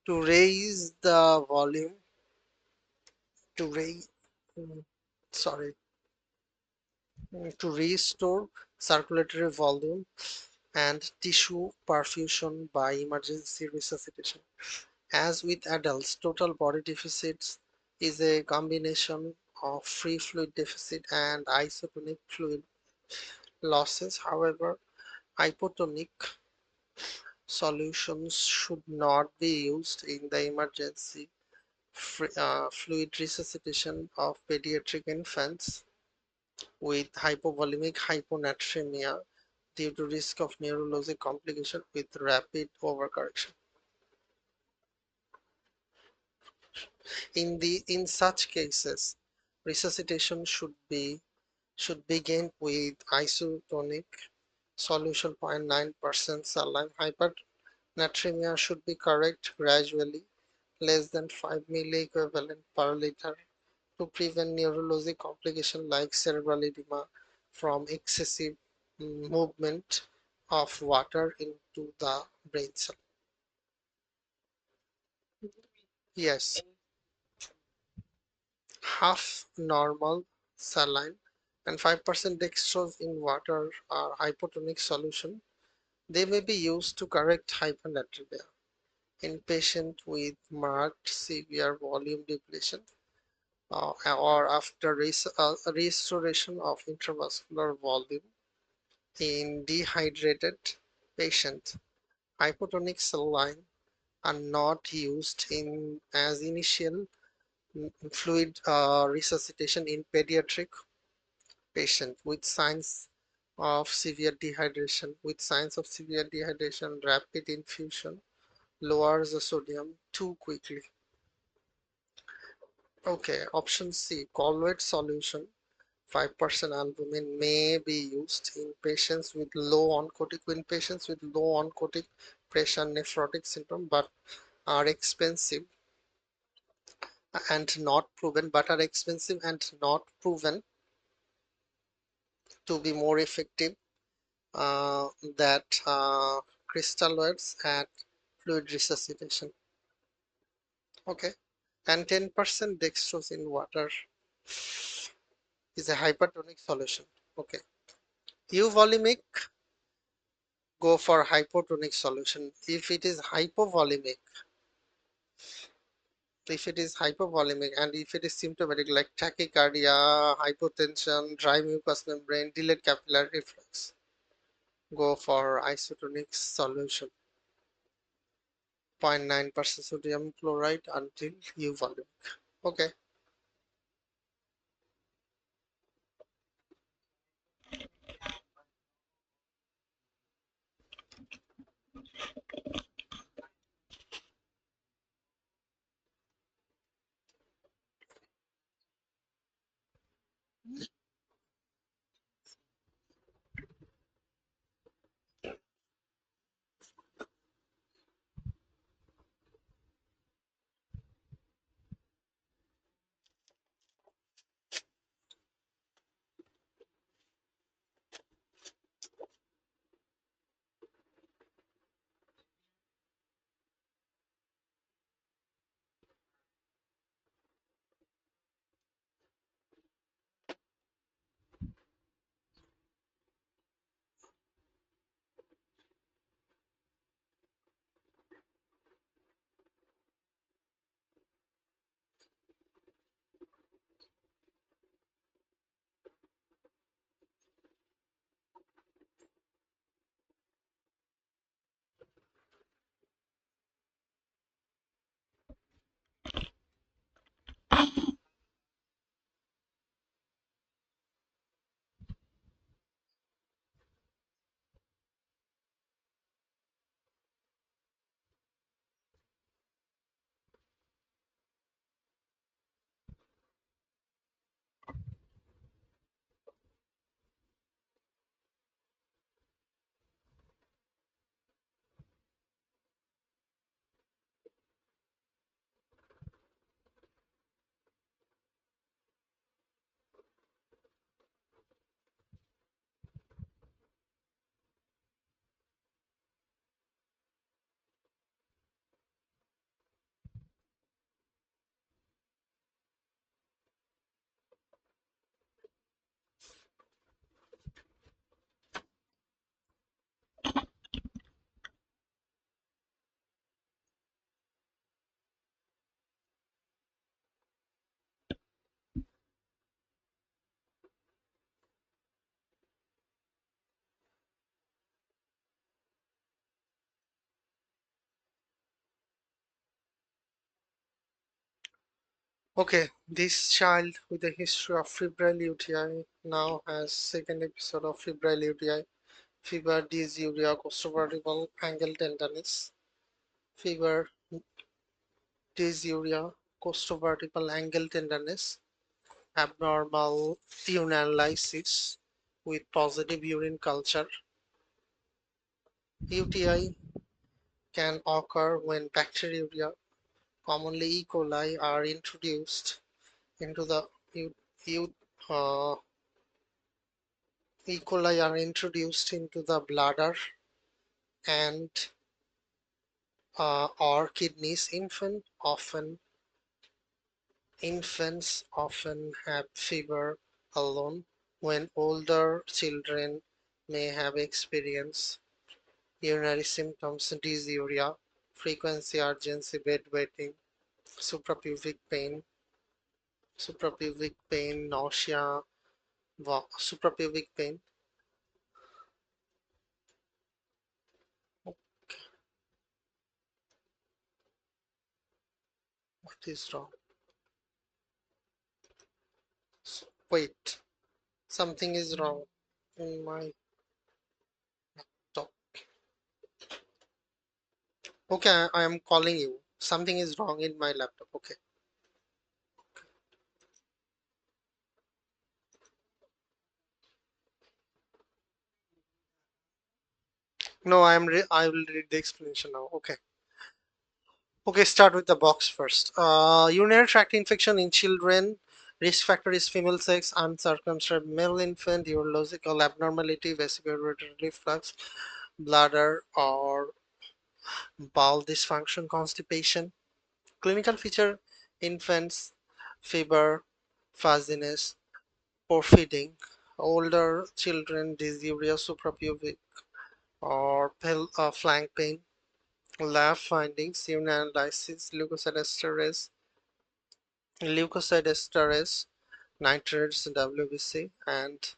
to raise the volume, to raise, mm, sorry, to restore circulatory volume and tissue perfusion by emergency resuscitation. As with adults, total body deficits is a combination of free fluid deficit and isotonic fluid losses. However, hypotonic solutions should not be used in the emergency fluid resuscitation of pediatric infants with hypovolemic hyponatremia due to risk of neurologic complication with rapid overcorrection. In such cases, resuscitation should begin with isotonic solution 0.9% saline. Hypernatremia should be correct gradually, less than 5 milliequivalent per liter, to prevent neurologic complications like cerebral edema from excessive movement of water into the brain cell. Yes, half normal saline and 5% dextrose in water are hypotonic solution. They may be used to correct hypernatremia in patients with marked severe volume depletion or after restoration of intravascular volume. In dehydrated patients, hypotonic saline are not used in as initial fluid resuscitation in pediatric patients with signs of severe dehydration. Rapid infusion lowers the sodium too quickly. Okay, option C, colloid solution 5% albumin may be used in patients with low oncotic pressure nephrotic syndrome, but are expensive and not proven to be more effective than crystalloids at fluid resuscitation. Okay, and 10% dextrose in water is a hypertonic solution. Okay, euvolemic, go for hypotonic solution. If it is hypovolemic and if it is symptomatic like tachycardia, hypotension, dry mucous membrane, delayed capillary reflex, go for isotonic solution 0.9% sodium chloride until euvolemic. Okay, Okay, this child with a history of febrile UTI now has second episode of febrile UTI, fever, dysuria, costovertebral angle tenderness, fever, dysuria, costovertebral angle tenderness, abnormal urinalysis with positive urine culture. UTI can occur when bacteria, commonly E. coli, are introduced into the u- u- uh, E. coli are introduced into the bladder and or kidneys. Infants often have fever alone, when older children may have experienced urinary symptoms, dysuria, frequency, urgency, bedwetting, suprapubic pain, nausea, suprapubic pain. What is wrong? Wait, something is wrong in my top. Okay, I am calling you. Something is wrong in my laptop. Okay. No, I will read the explanation now. Okay. Okay, start with the box first. Urinary tract infection in children. Risk factor is female sex, uncircumcised male infant, urological abnormality, vesicular reflux, bladder or bowel dysfunction, constipation. Clinical feature: infants, fever, fuzziness, poor feeding. Older children, dysuria, suprapubic or flank pain. Lab findings: urine analysis, leukocytosterase, nitrates, WBC, and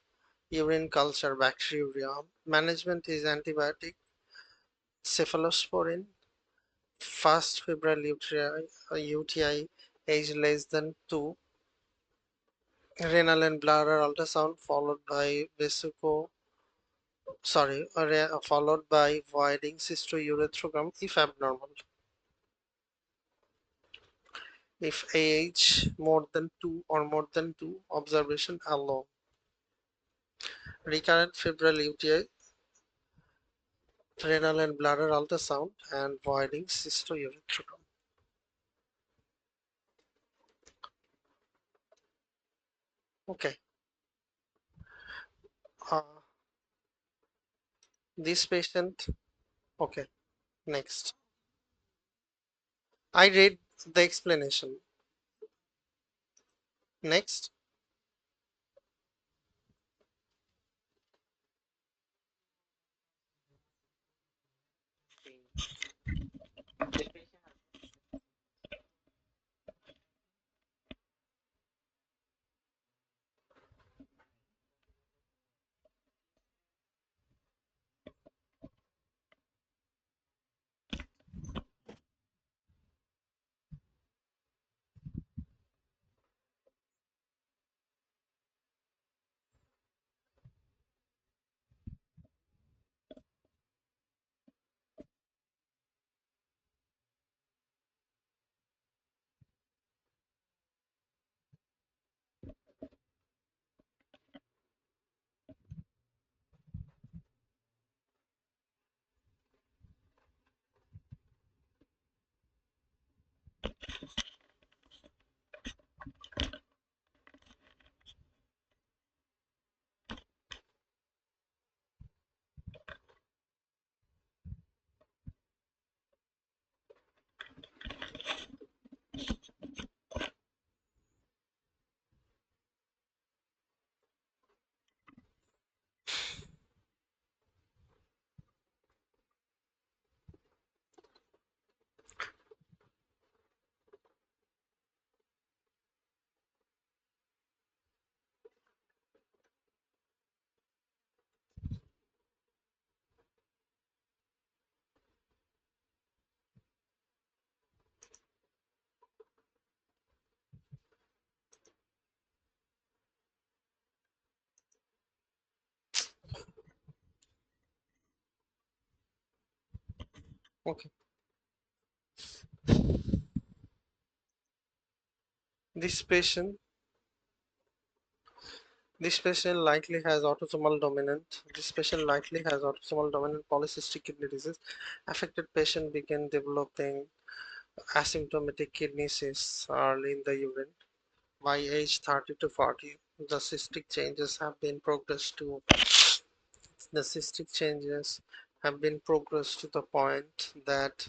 urine culture bacteriuria. Management is antibiotic, cephalosporin, fast febrile UTI, age less than 2, renal and bladder ultrasound followed by voiding cystourethrogram if abnormal. If age more than 2 or more than 2, observation alone. Recurrent febrile UTI, renal and bladder ultrasound, and voiding cystourethrogram. Okay. Uh, this patient. Okay. Next. I read the explanation. Next. Okay, this patient this patient likely has autosomal dominant. This patient likely has autosomal dominant polycystic kidney disease. Affected patient began developing asymptomatic kidney cysts early in the urine. By age 30 to 40, the cystic changes have been progressed to the point that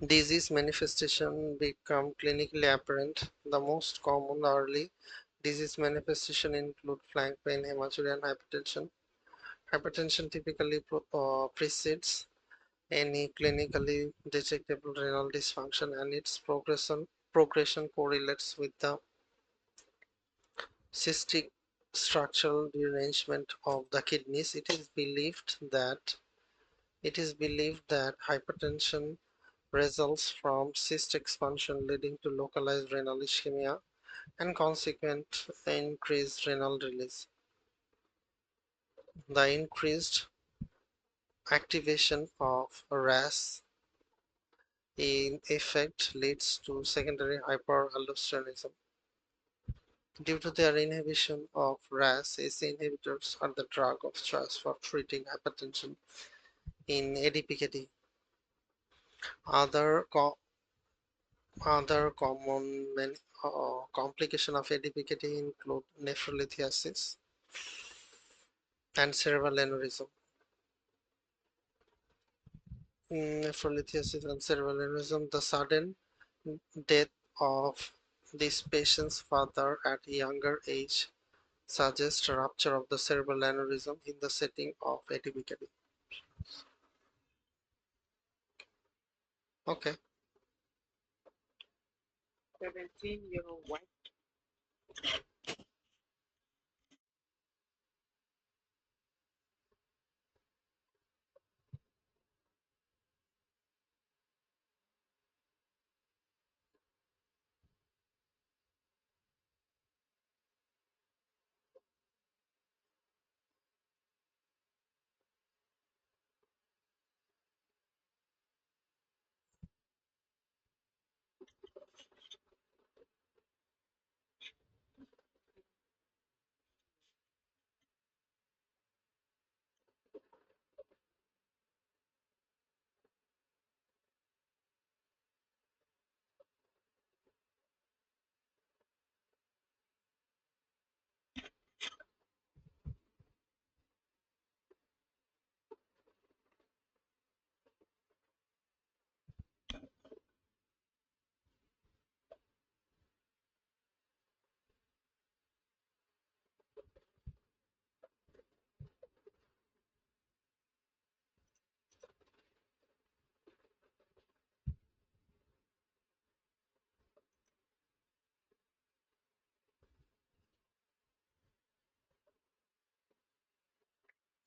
disease manifestation become clinically apparent. The most common early disease manifestation include flank pain, hematuria, and hypertension. Hypertension typically precedes any clinically detectable renal dysfunction, and its progression correlates with the cystic structural derangement of the kidneys. It is believed that hypertension results from cyst expansion leading to localized renal ischemia and consequent increased renal release. The increased activation of RAS in effect leads to secondary hyperaldosteronism. Due to their inhibition of RAS, ACE inhibitors are the drug of choice for treating hypertension in ADPKD. Other co- other common complications of ADPKD include nephrolithiasis and cerebral aneurysm. Nephrolithiasis and cerebral aneurysm, the sudden death of this patient's father at a younger age suggests a rupture of the cerebral aneurysm in the setting of ADPKD. Okay, 17-year-old white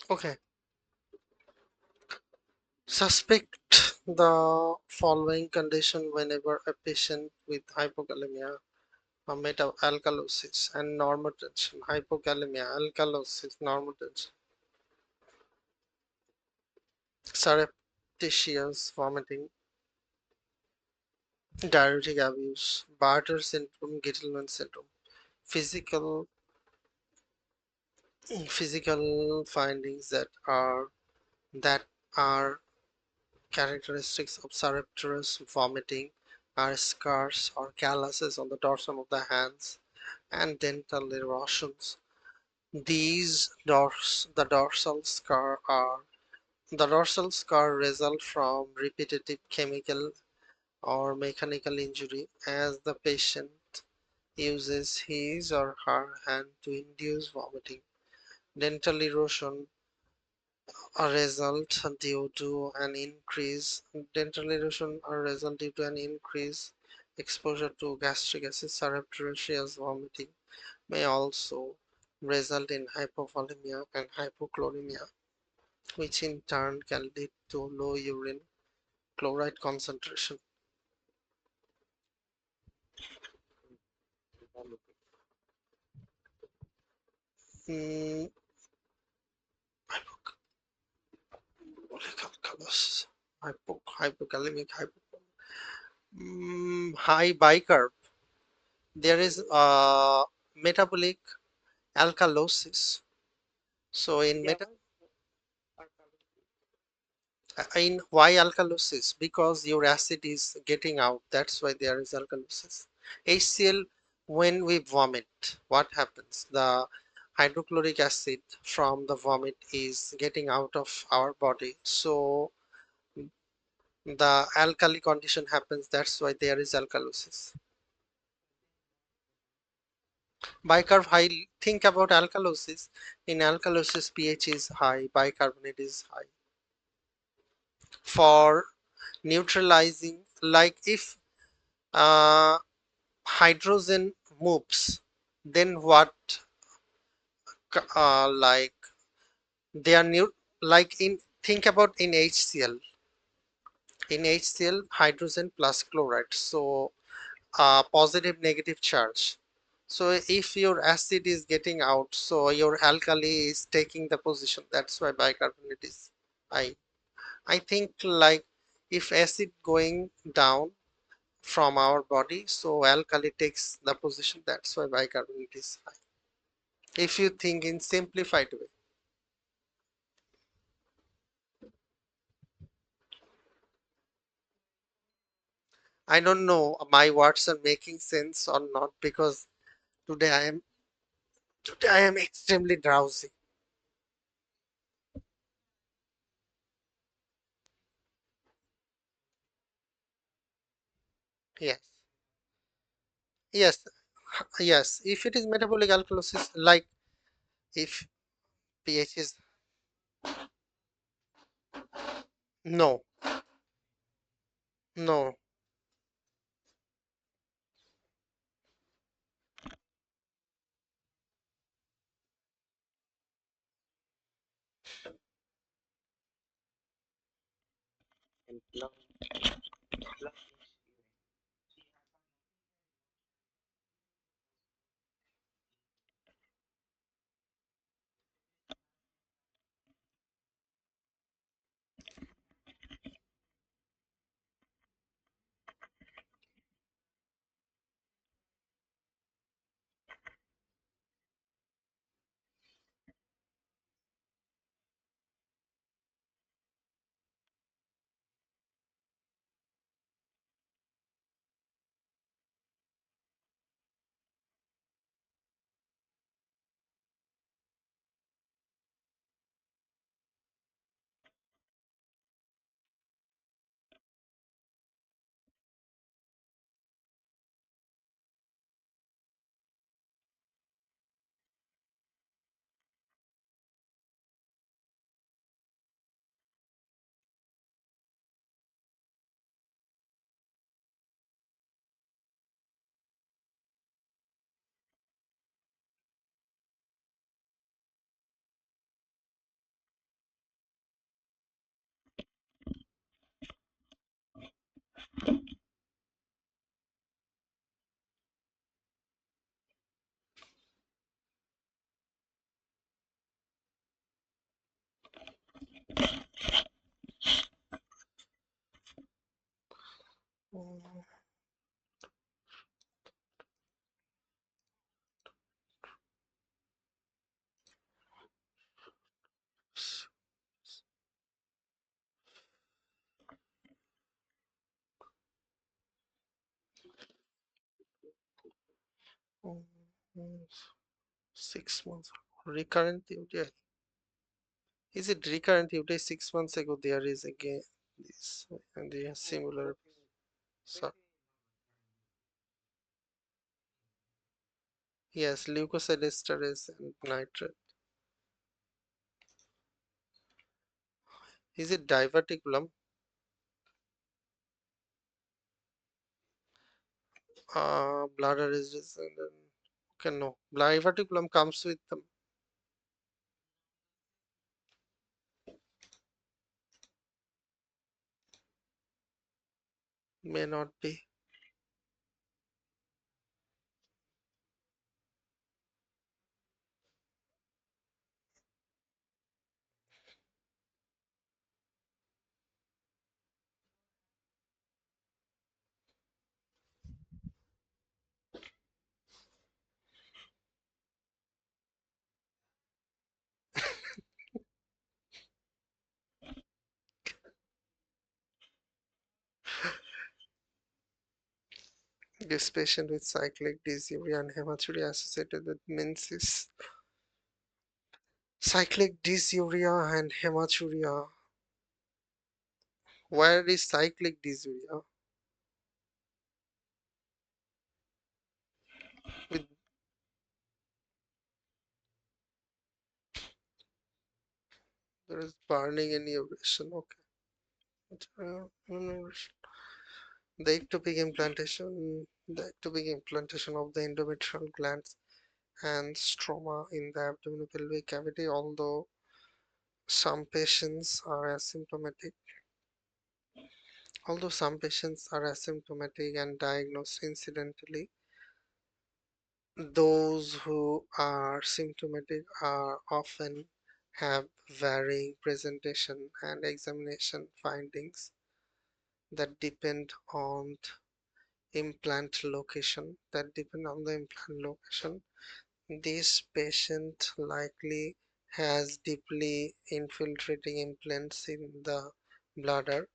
okay. Suspect the following condition whenever a patient with hypokalemia, alkalosis, and normotension, hypokalemia, alkalosis, normotension, surreptitious vomiting, diuretic abuse, Bartter syndrome, Gitelman syndrome. Physical physical findings that are characteristics of surreptitious vomiting are scars or calluses on the dorsum of the hands and dental erosions. The dorsal scar result from repetitive chemical or mechanical injury as the patient uses his or her hand to induce vomiting. Dental erosion a result due to an increase dental erosion a result due to an increase exposure to gastric acid. Surreptitious vomiting may also result in hypovolemia and hypochloremia, which in turn can lead to low urine chloride concentration. Mm, hypocalcinosis. hypokalemic, high bicarb. There is metabolic alkalosis. So Yeah, why are calories? in why alkalosis? Because your acid is getting out. That's why there is alkalosis. HCl, when we vomit, what happens? The hydrochloric acid from the vomit is getting out of our body. So the alkali condition happens. That's why there is alkalosis. Bicarb high, think about alkalosis. In alkalosis, pH is high, bicarbonate is high. For neutralizing, like if uh, hydrogen moves, then what, like they are new, like in, think about in HCl. In HCl, hydrogen plus chloride. So positive negative charge. So if your acid is getting out, so your alkali is taking the position. That's why bicarbonate is high. I think like if acid going down from our body, so alkali takes the position. That's why bicarbonate is high. If you think in simplified way, I don't know my words are making sense or not because today I am today I am extremely drowsy. Yes. Yes, yes. If it is metabolic alkalosis, like if pH is no, no. And love Mm, 6 months recurrent UTI. Is it recurrent UTI? 6 months ago there is again this and they are oh, similar. So yes, leukocytosis and nitrate. Is it diverticulum? Bladder is okay, no. Diverticulum comes with them, may not be. This patient with cyclic dysuria and hematuria associated with menses. Cyclic dysuria and hematuria. Where is cyclic dysuria? With there is burning and urination. Okay. The ectopic implantation of the endometrial glands and stroma in the abdominopelvic cavity. Although some patients are asymptomatic and diagnosed incidentally, those who are symptomatic are often have varying presentation and examination findings that depend on the implant location. This patient likely has deeply infiltrating implants in the bladder.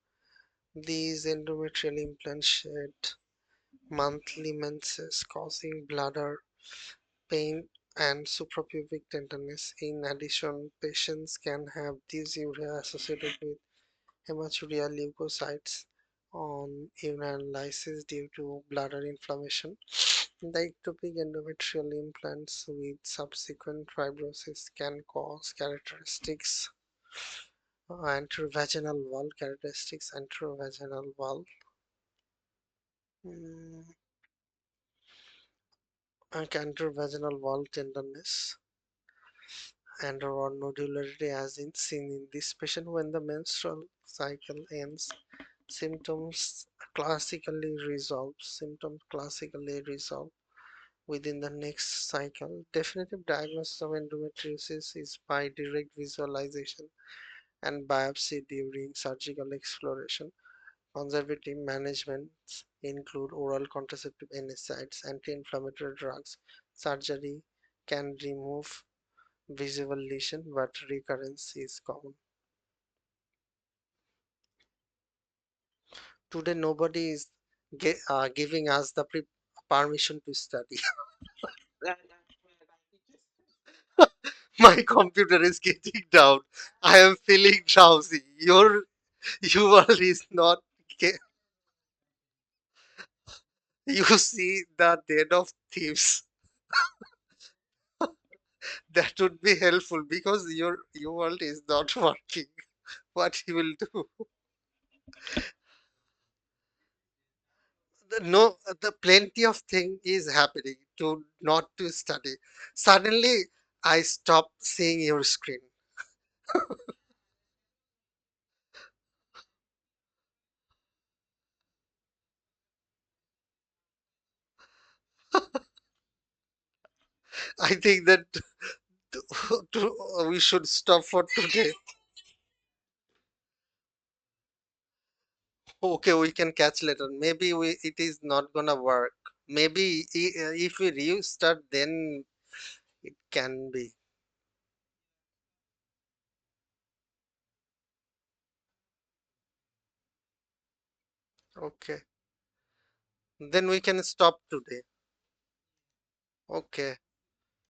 These endometrial implants shed monthly menses, causing bladder pain and suprapubic tenderness. In addition, patients can have dysuria associated with hematuria leukocytes on urinalysis due to bladder inflammation. The ectopic endometrial implants with subsequent fibrosis can cause mm, anterovaginal wall tenderness, and or nodularity as in seen in this patient when the menstrual cycle ends. Symptoms classically resolve within the next cycle. Definitive diagnosis of endometriosis is by direct visualization and biopsy during surgical exploration. Conservative managements include oral contraceptive NSAIDs, anti-inflammatory drugs. Surgery can remove visible lesion, but recurrence is common. Today, nobody is giving us the permission to study. That's why My computer is getting down. I am feeling drowsy. Your is not. You see the den of thieves. That would be helpful because your world is not working. What you will do? No, the plenty of thing is happening to not to study. Suddenly, I stop seeing your screen. I think that we should stop for today. Okay, we can catch later. Maybe it is not gonna work. Maybe if we restart, then it can be. Okay, then we can stop today. Okay.